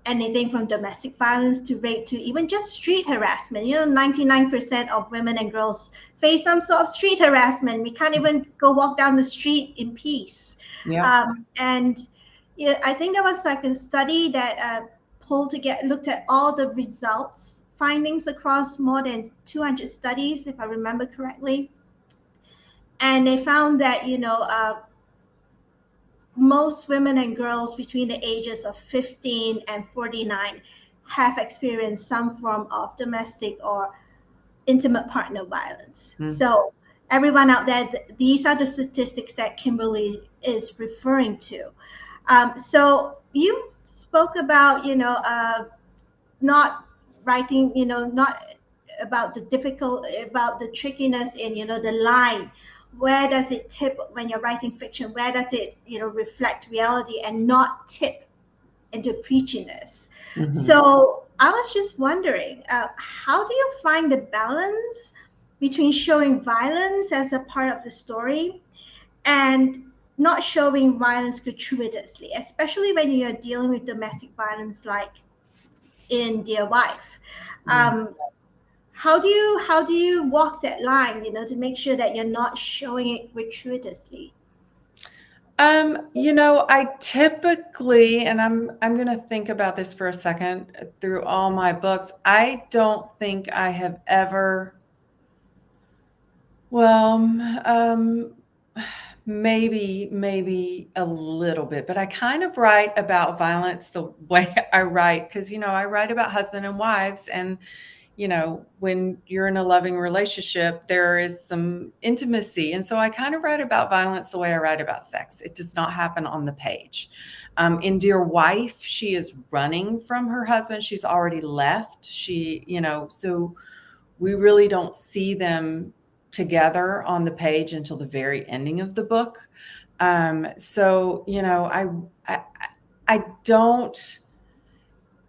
anything from domestic violence to rape to even just street harassment. 99% of women and girls face some sort of street harassment. We can't even go walk down the street in peace. Yeah. And yeah, I think there was like a study that looked at all the results, findings across more than 200 studies, if I remember correctly. And they found that, most women and girls between the ages of 15 and 49 have experienced some form of domestic or intimate partner violence. So everyone out there, these are the statistics that Kimberly is referring to. So you spoke about, not writing, not about about the trickiness in, the line. Where does it tip when you're writing fiction? Where does it, reflect reality and not tip into preachiness? Mm-hmm. So I was just wondering, how do you find the balance between showing violence as a part of the story and not showing violence gratuitously, especially when you're dealing with domestic violence like in Dear Wife? How do you walk that line, to make sure that you're not showing it gratuitously? I typically, and I'm going to think about this for a second, through all my books, I don't think I have ever, well, maybe a little bit, but I kind of write about violence the way I write, because, I write about husband and wives, and, when you're in a loving relationship, there is some intimacy. And so I kind of write about violence the way I write about sex. It does not happen on the page. In Dear Wife, she is running from her husband. She's already left. So we really don't see them together on the page until the very ending of the book. So,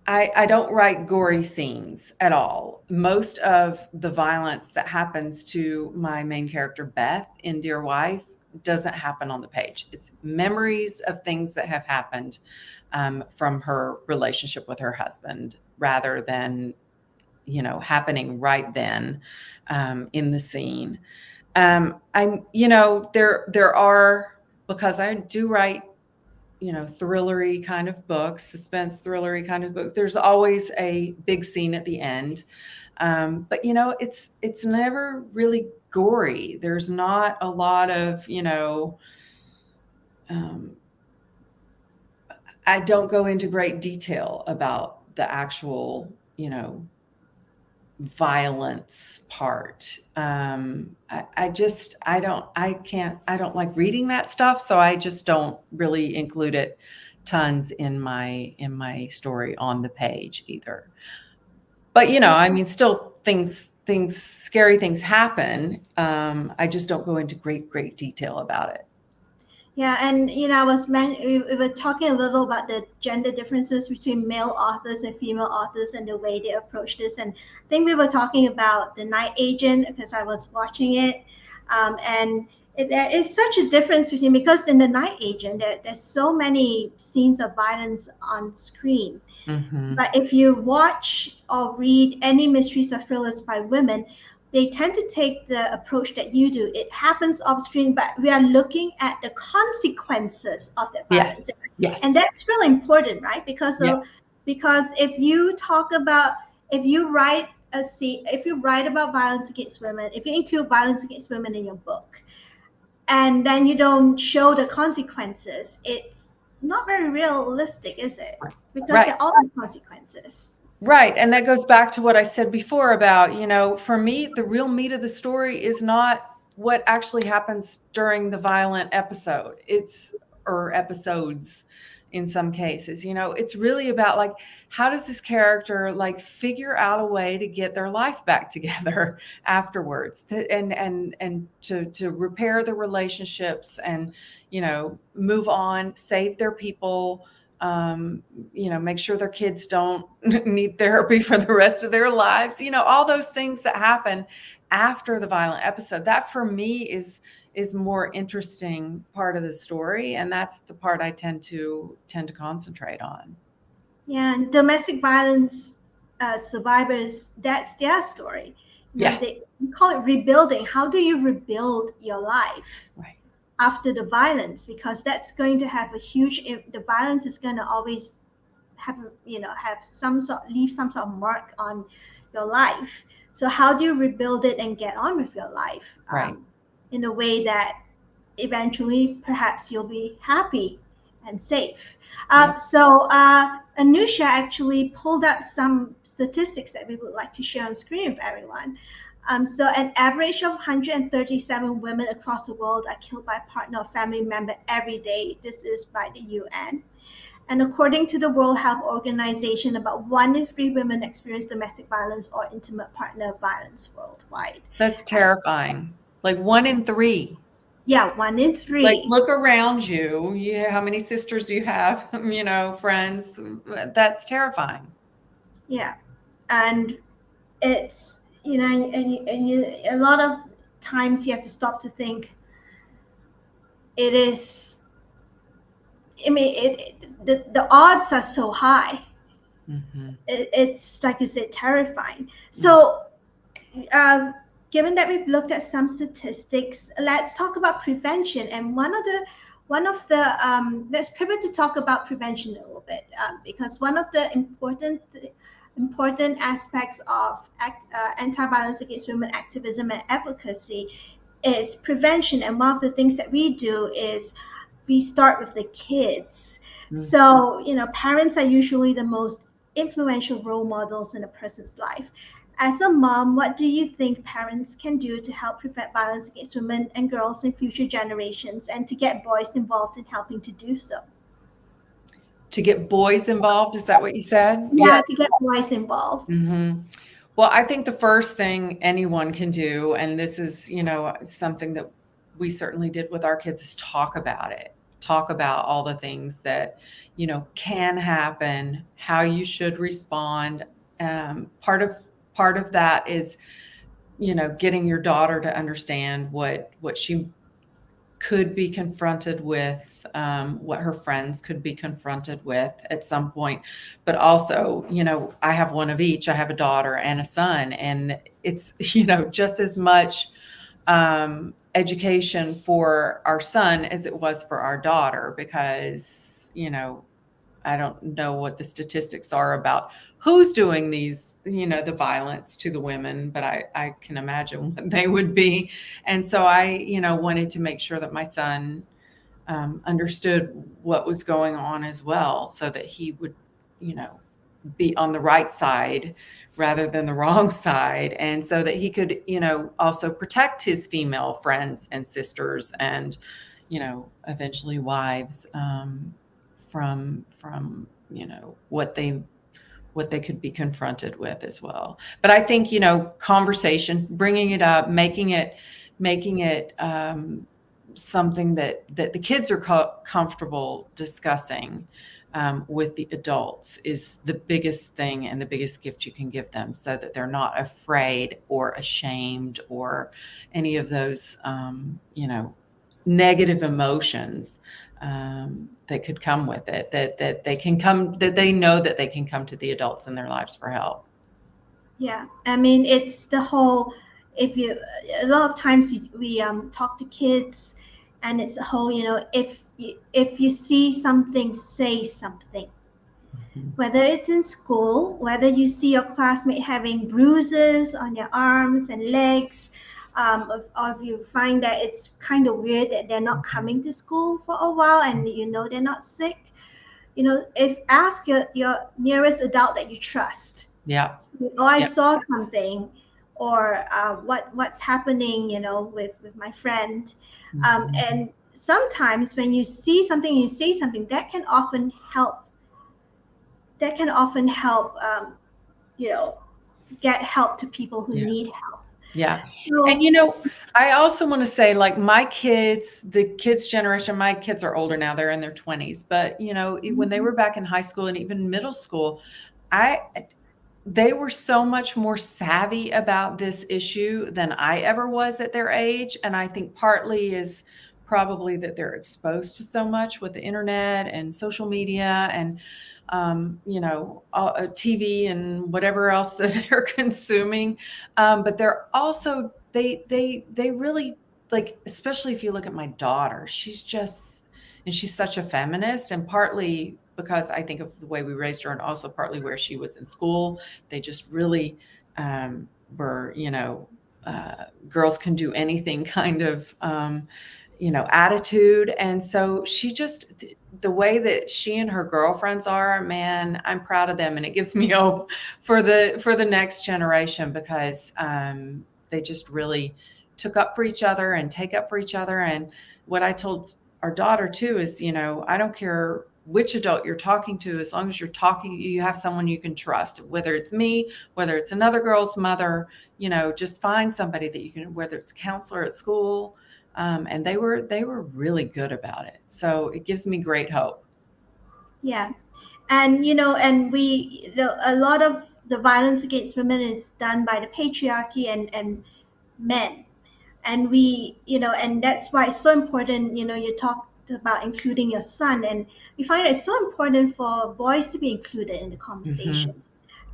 I don't write gory scenes at all. Most of the violence that happens to my main character, Beth, in Dear Wife, doesn't happen on the page. It's memories of things that have happened from her relationship with her husband, rather than, happening right then in the scene. There are, because I do write, thrillery kind of books, suspense thrillery kind of book, there's always a big scene at the end. But it's never really gory. There's not a lot of, I don't go into great detail about the actual, violence part. I don't like reading that stuff, so I just don't really include it tons in my story on the page either. But still scary things happen. I just don't go into great detail about it. Yeah, and we were talking a little about the gender differences between male authors and female authors and the way they approach this. And I think we were talking about The Night Agent because I was watching it, and there is such a difference because in The Night Agent there's so many scenes of violence on screen. Mm-hmm. But if you watch or read any mysteries or thrillers by women, they tend to take the approach that you do. It happens off screen, but we are looking at the consequences of that violence. Yes. And that's really important, right? Because Yeah. Because if you write if you write about violence against women, if you include violence against women in your book, and then you don't show the consequences, it's not very realistic, is it? Because Right. there are consequences. Right. And that goes back to what I said before about, for me, the real meat of the story is not what actually happens during the violent episode. Or episodes in some cases, it's really about like, how does this character like figure out a way to get their life back together afterwards, and to repair the relationships and, move on, save their people, make sure their kids don't need therapy for the rest of their lives, all those things that happen after the violent episode. That for me is more interesting part of the story. And that's the part I tend to concentrate on. Yeah, and domestic violence survivors, that's their story. Yeah. They call it rebuilding. How do you rebuild your life Right. after the violence? Because that's going to have the violence is going to always have leave some sort of mark on your life. So how do you rebuild it and get on with your life Right. in a way that eventually perhaps you'll be happy and safe. Yeah. Anusha actually pulled up some statistics that we would like to share on screen with everyone. So an average of 137 women across the world are killed by a partner or family member every day. This is by the UN. And according to the World Health Organization, about 1 in 3 women experience domestic violence or intimate partner violence worldwide. That's terrifying. Like 1 in 3. Yeah, 1 in 3. Like, look around you. Yeah, how many sisters do you have? Friends. That's terrifying. Yeah, and it's a lot of times you have to stop to think. It is. I mean, the odds are so high. Mm-hmm. It's like you said, terrifying. So, given that we've looked at some statistics, let's talk about prevention. And let's pivot to talk about prevention a little bit, because one of the important aspects of anti-violence against women activism and advocacy is prevention. And one of the things that we do is we start with the kids. So, parents are usually the most influential role models in a person's life. As a mom, what do you think parents can do to help prevent violence against women and girls in future generations, and to get boys involved in helping to do so? To get boys involved, is that what you said? Yeah, to get boys involved. Mm-hmm. Well, I think the first thing anyone can do, and this is, something that we certainly did with our kids, is talk about it. Talk about all the things that, can happen, how you should respond. Part of that is, getting your daughter to understand what she could be confronted with, what her friends could be confronted with at some point. But also, I have one of each. I have a daughter and a son, and it's, just as much education for our son as it was for our daughter, because, I don't know what the statistics are about who's doing these, the violence to the women, but I can imagine what they would be. And so I, wanted to make sure that my son understood what was going on as well, so that he would, be on the right side rather than the wrong side. And so that he could, also protect his female friends and sisters and, eventually wives, from what they could be confronted with as well. But I think, conversation, bringing it up, making it something that the kids are comfortable discussing with the adults is the biggest thing and the biggest gift you can give them, so that they're not afraid or ashamed or any of those, negative emotions that could come with it, that they know that they can come to the adults in their lives for help. Yeah, I mean, it's the whole. A lot of times we talk to kids, and it's the whole, if you see something, say something. Mhm. Whether it's in school, whether you see your classmate having bruises on their arms and legs, or if you find that it's kind of weird that they're not Mhm. coming to school for a while and you know they're not sick, if ask your nearest adult that you trust. Yeah. Oh, I Yeah. saw something, or what's happening, with my friend. Mhm. And sometimes when you see something, you say something that can often help. That can often help, you know, get help to people who Yeah. need help. Yeah. And So, I also want to say, like, my kids, the kids generation, my kids are older now, they're in their 20s, but when they were back in high school and even middle school, I they were so much more savvy about this issue than I ever was at their age. And I think partly is probably that they're exposed to so much with the internet and social media and TV and whatever else that they're consuming. But they're also they really, like, especially if you look at my daughter, she's such a feminist, and partly because I think of the way we raised her, and also partly where she was in school. They just really were, girls can do anything kind of, attitude. And so the way that she and her girlfriends are, man, I'm proud of them. And it gives me hope for the next generation, because they just really took up for each other and take up for each other. And what I told our daughter too is, I don't care which adult you're talking to, as long as you're talking, you have someone you can trust, whether it's me, whether it's another girl's mother, just find somebody that you can, whether it's a counselor at school. And they were really good about it. So it gives me great hope. yeah. And a lot of the violence against women is done by the patriarchy and men. And and that's why it's so important. You talked about including your son, and we find it's so important for boys to be included in the Hmm. conversation.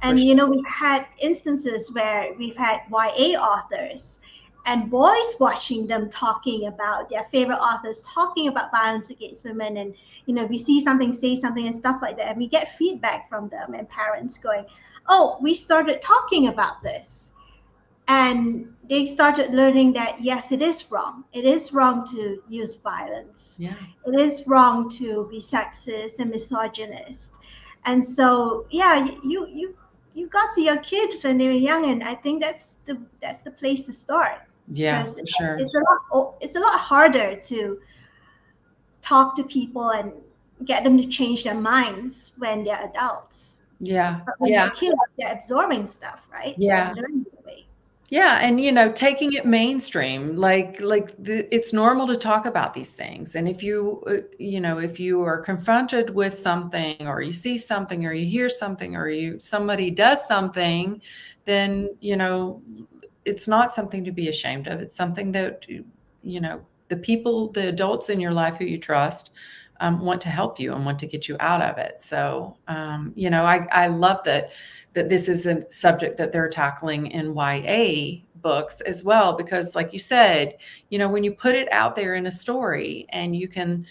For And sure. we've had instances where we've had YA authors and boys watching them talking about their favorite authors, talking about violence against women. And we see something, say something, and stuff like that, and we get feedback from them and parents going, oh, we started talking about this, and they started learning that yes, it is wrong. It is wrong to use violence. Yeah. It is wrong to be sexist and misogynist. And so, yeah, you got to your kids when they were young, and I think that's the place to start, Yeah, because for sure. it's a lot harder to talk to people and get them to change their minds when they're adults. Yeah. But when they're Yeah. kids, they're absorbing stuff, right? They're Yeah. learning the way. Yeah, and taking it mainstream, it's normal to talk about these things. And if you are confronted with something, or you see something, or you hear something, or somebody does something, then it's not something to be ashamed of. It's something that the adults in your life who you trust, want to help you and want to get you out of it. So I love that this is a subject that they're tackling in YA books as well, because like you said, when you put it out there in a story, and you can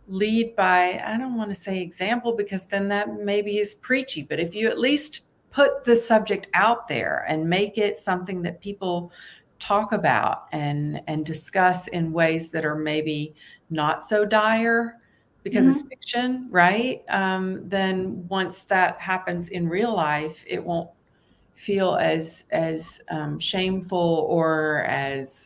lead by, I don't want to say example, because then that maybe is preachy, but if you at least put the subject out there and make it something that people talk about and discuss in ways that are maybe not so dire, because it's Mhm. fiction, right? Then once that happens in real life, it won't feel as shameful or as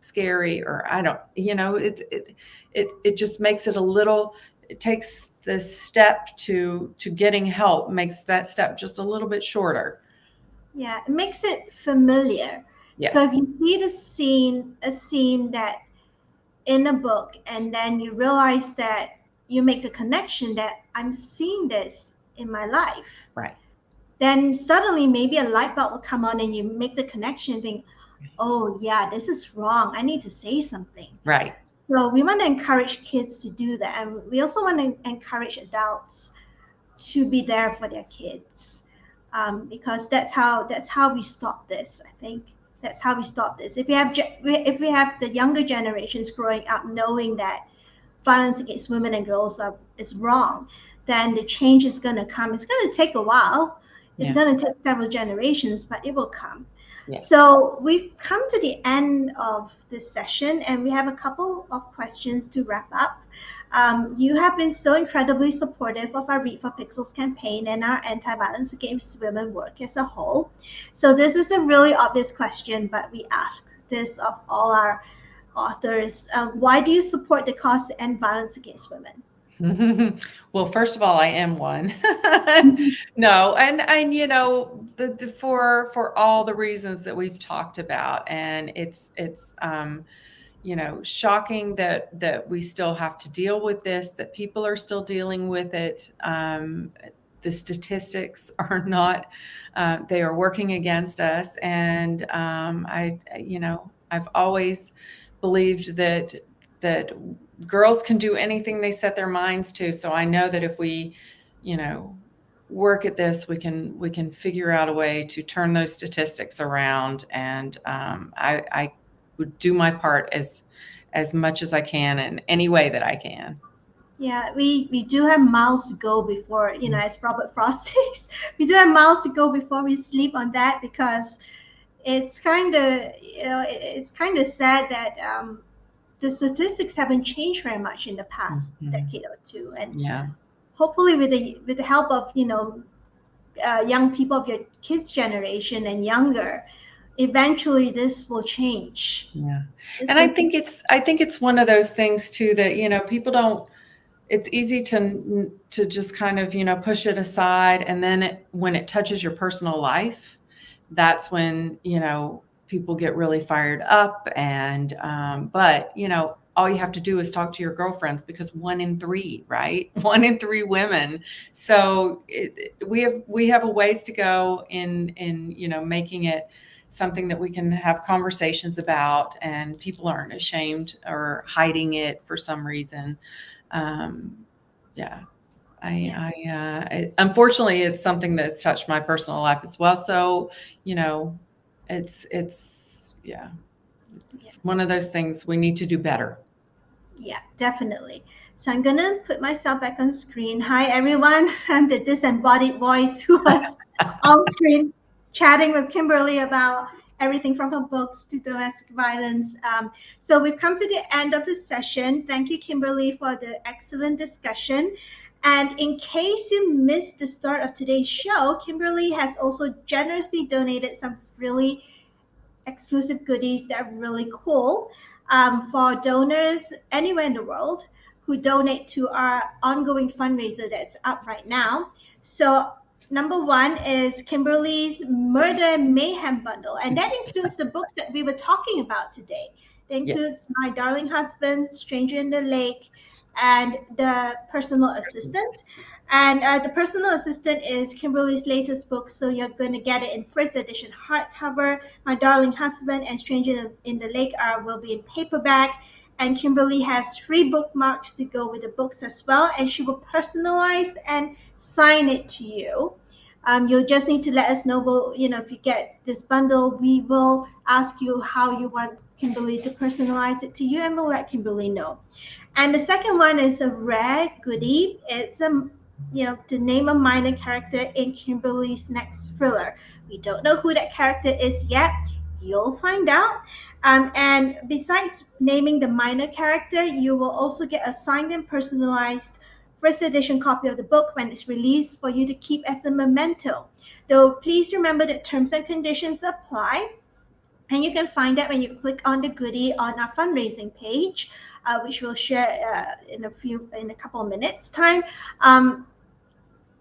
scary, or I don't, it just makes it a little. It takes the step to getting help, makes that step just a little bit shorter. Yeah, it makes it familiar. So Yes. if you see a scene that in a book, and then you realize that you make the connection that I'm seeing this in my life, Right. then suddenly maybe a light bulb will come on, and you make the connection and think, oh yeah, this is wrong. I need to say something. Right. So we want to encourage kids to do that, and we also want to encourage adults to be there for their kids, because that's how we stop this. I think that's how we stop this. If we have the younger generations growing up knowing that violence against women and girls is wrong, then the change is going to come. It's going to take a while. It's Yeah. going to take several generations, but it will come. Yes. So we've come to the end of this session, and we have a couple of questions to wrap up. You have been so incredibly supportive of our Read for Pixels campaign and our anti-violence against women work as a whole. So this is a really obvious question, but we ask this of all our authors. Why do you support the cause to end violence against women? Well, first of all, I am one. No, and for all the reasons that we've talked about, and it's shocking that we still have to deal with this, that people are still dealing with it. The statistics are not, they are working against us. And I've always believed that girls can do anything they set their minds to. So I know that if we, work at this, we can figure out a way to turn those statistics around. And I would do my part as much as I can in any way that I can. Yeah, we do have miles to go before, as Robert Frost says, we do have miles to go before we sleep on that, because it's kind of, it's kind of sad that the statistics haven't changed very much in the past decade or two. And Yeah. hopefully with the help of, young people of your kids' generation and younger, eventually this will change. Yeah. And I think it's one of those things too that, people don't, it's easy to just kind of, push it aside. And then when it touches your personal life, that's when, people get really fired up. And, but, all you have to do is talk to your girlfriends, because 1 in 3, right? 1 in 3 women. So we have a ways to go in, making it something that we can have conversations about, and people aren't ashamed or hiding it for some reason. Yeah. Unfortunately, it's something that's touched my personal life as well. So, it's one of those things we need to do better. Yeah, definitely. So I'm going to put myself back on screen. Hi, everyone. I'm the disembodied voice who was on screen chatting with Kimberly about everything from her books to domestic violence. So we've come to the end of the session. Thank you, Kimberly, for the excellent discussion. And in case you missed the start of today's show, Kimberly has also generously donated some really exclusive goodies that are really cool for donors anywhere in the world who donate to our ongoing fundraiser that's up right now. So number one is Kimberly's Murder Mayhem Bundle, and that includes the books that we were talking about today. That includes My Darling Husband, Stranger in the Lake, and The Personal Assistant. And the Personal Assistant is Kimberly's latest book, so you're going to get it in first edition hardcover. My Darling Husband and Stranger in the Lake will be in paperback. And Kimberly has free bookmarks to go with the books as well, and she will personalize and sign it to you. You'll just need to let us know, if you get this bundle, we will ask you how you want Kimberly to personalize it to you, and we'll let Kimberly know. And the second one is a rare goodie. It's to name a minor character in Kimberly's next thriller. We don't know who that character is yet. You'll find out. And besides naming the minor character, you will also get a signed and personalized first edition copy of the book when it's released for you to keep as a memento. Though please remember that terms and conditions apply. And you can find that when you click on the goodie on our fundraising page, which we'll share in a couple of minutes time.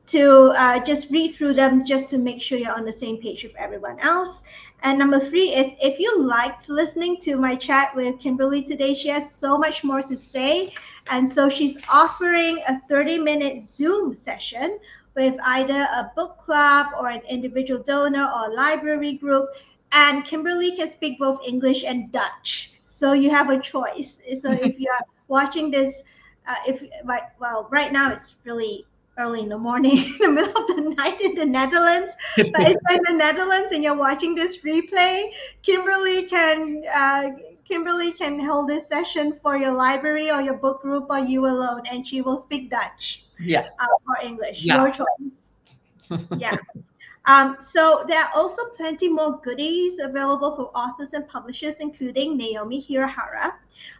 To just read through them just to make sure you're on the same page with everyone else. And number 3 is, if you liked listening to my chat with Kimberly today, she has so much more to say. And so she's offering a 30-minute Zoom session with either a book club or an individual donor or a library group. And Kimberly can speak both English and Dutch. So you have a choice. So if you are watching this, right now it's really early in the morning, in the middle of the night in the Netherlands. But if you're in the Netherlands and you're watching this replay, Kimberly can Kimberly can hold this session for your library or your book group or you alone, and she will speak Dutch Yes. or English, Yeah. your choice. Yeah. So there are also plenty more goodies available for authors and publishers, including Naomi Hirahara,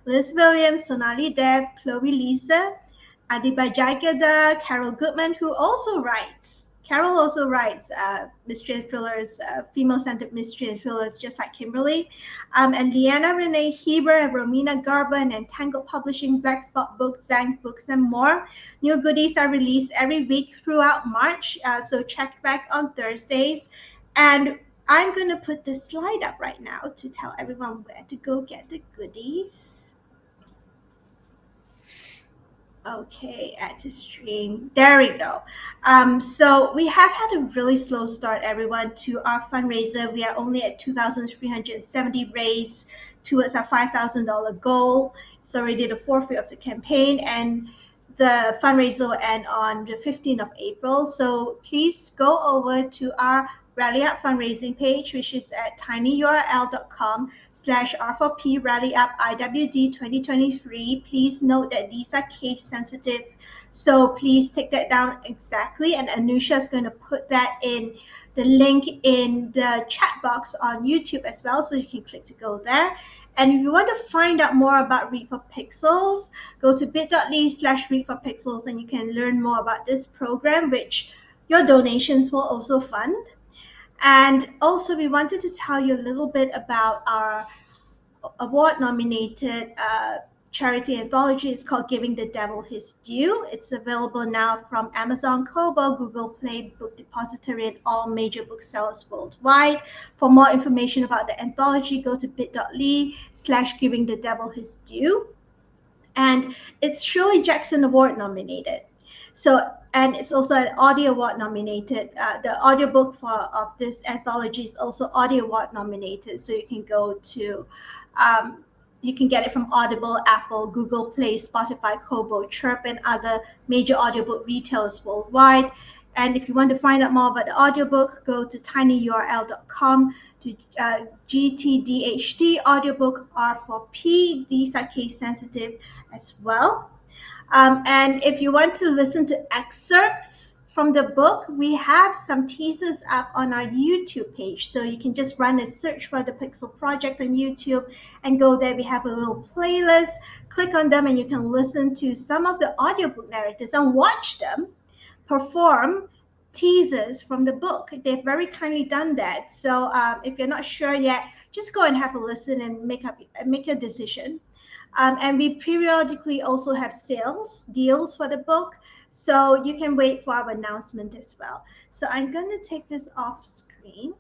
Liz Williams, Sonali Deb, Chloe Lisa, Adiba Jaikada, Carol Goodman, who also writes. Carol also writes mystery and thrillers, female-centered mystery and thrillers, just like Kimberly. And Leanna Renee Heber, Romina Garba, and Entangled Publishing, Black Spot Books, Zang Books, and more. New goodies are released every week throughout March, so check back on Thursdays. And I'm going to put this slide up right now to tell everyone where to go get the goodies. Okay, add to stream. There we go. So we have had a really slow start, everyone, to our fundraiser. We are only at 2,370 raised towards our $5,000 goal. It's already the fourth week of the campaign, and the fundraiser will end on the 15th of April. So please go over to our Rally Up fundraising page, which is at tinyurl.com/R4P Rally Up IWD 2023. Please note that these are case sensitive, so please take that down exactly. And Anusha is going to put that in the link in the chat box on YouTube as well, so you can click to go there. And if you want to find out more about Read for Pixels, go to bit.ly/Read for Pixels, and you can learn more about this program, which your donations will also fund. And also, we wanted to tell you a little bit about our award-nominated charity anthology. It's called Giving the Devil His Due. It's available now from Amazon, Kobo, Google Play, Book Depository, and all major booksellers worldwide. For more information about the anthology, go to bit.ly/Giving the Devil His Due. And it's Shirley Jackson Award nominated. So, and it's also an Audio Award nominated. The audiobook of this anthology is also Audio Award nominated. So you can go to, you can get it from Audible, Apple, Google Play, Spotify, Kobo, Chirp, and other major audiobook retailers worldwide. And if you want to find out more about the audiobook, go to tinyurl.com to GTDHD audiobook R4P. These are case sensitive as well. And if you want to listen to excerpts from the book, we have some teasers up on our YouTube page. So you can just run a search for the Pixel Project on YouTube and go there. We have a little playlist. Click on them and you can listen to some of the audiobook narrators and watch them perform teasers from the book. They've very kindly done that. So if you're not sure yet, just go and have a listen and make a decision. And we periodically also have sales deals for the book, so you can wait for our announcement as well. So I'm going to take this off screen.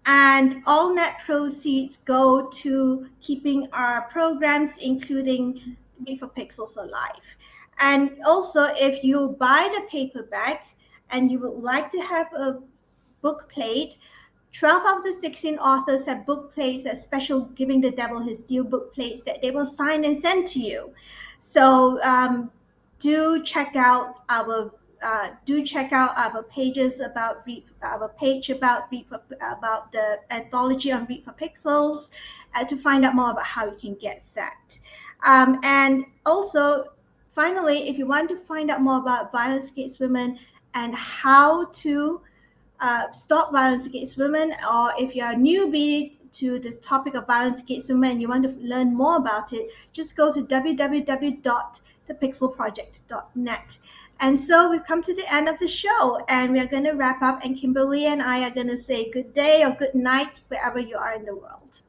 And all net proceeds go to keeping our programs, including Read for Pixels, alive. And also, if you buy the paperback and you would like to have a book plate, 12 of the 16 authors have book plates, a special Giving the Devil His Due book plates that they will sign and send to you. So do check out our pages about our page about the anthology on Read for Pixels to find out more about how you can get that. And also, finally, if you want to find out more about violence against women and how to stop violence against women, or if you're a newbie to this topic of violence against women and you want to learn more about it, just go to www.thepixelproject.net. And so we've come to the end of the show, and we're going to wrap up, and Kimberly and I are going to say good day or good night wherever you are in the world.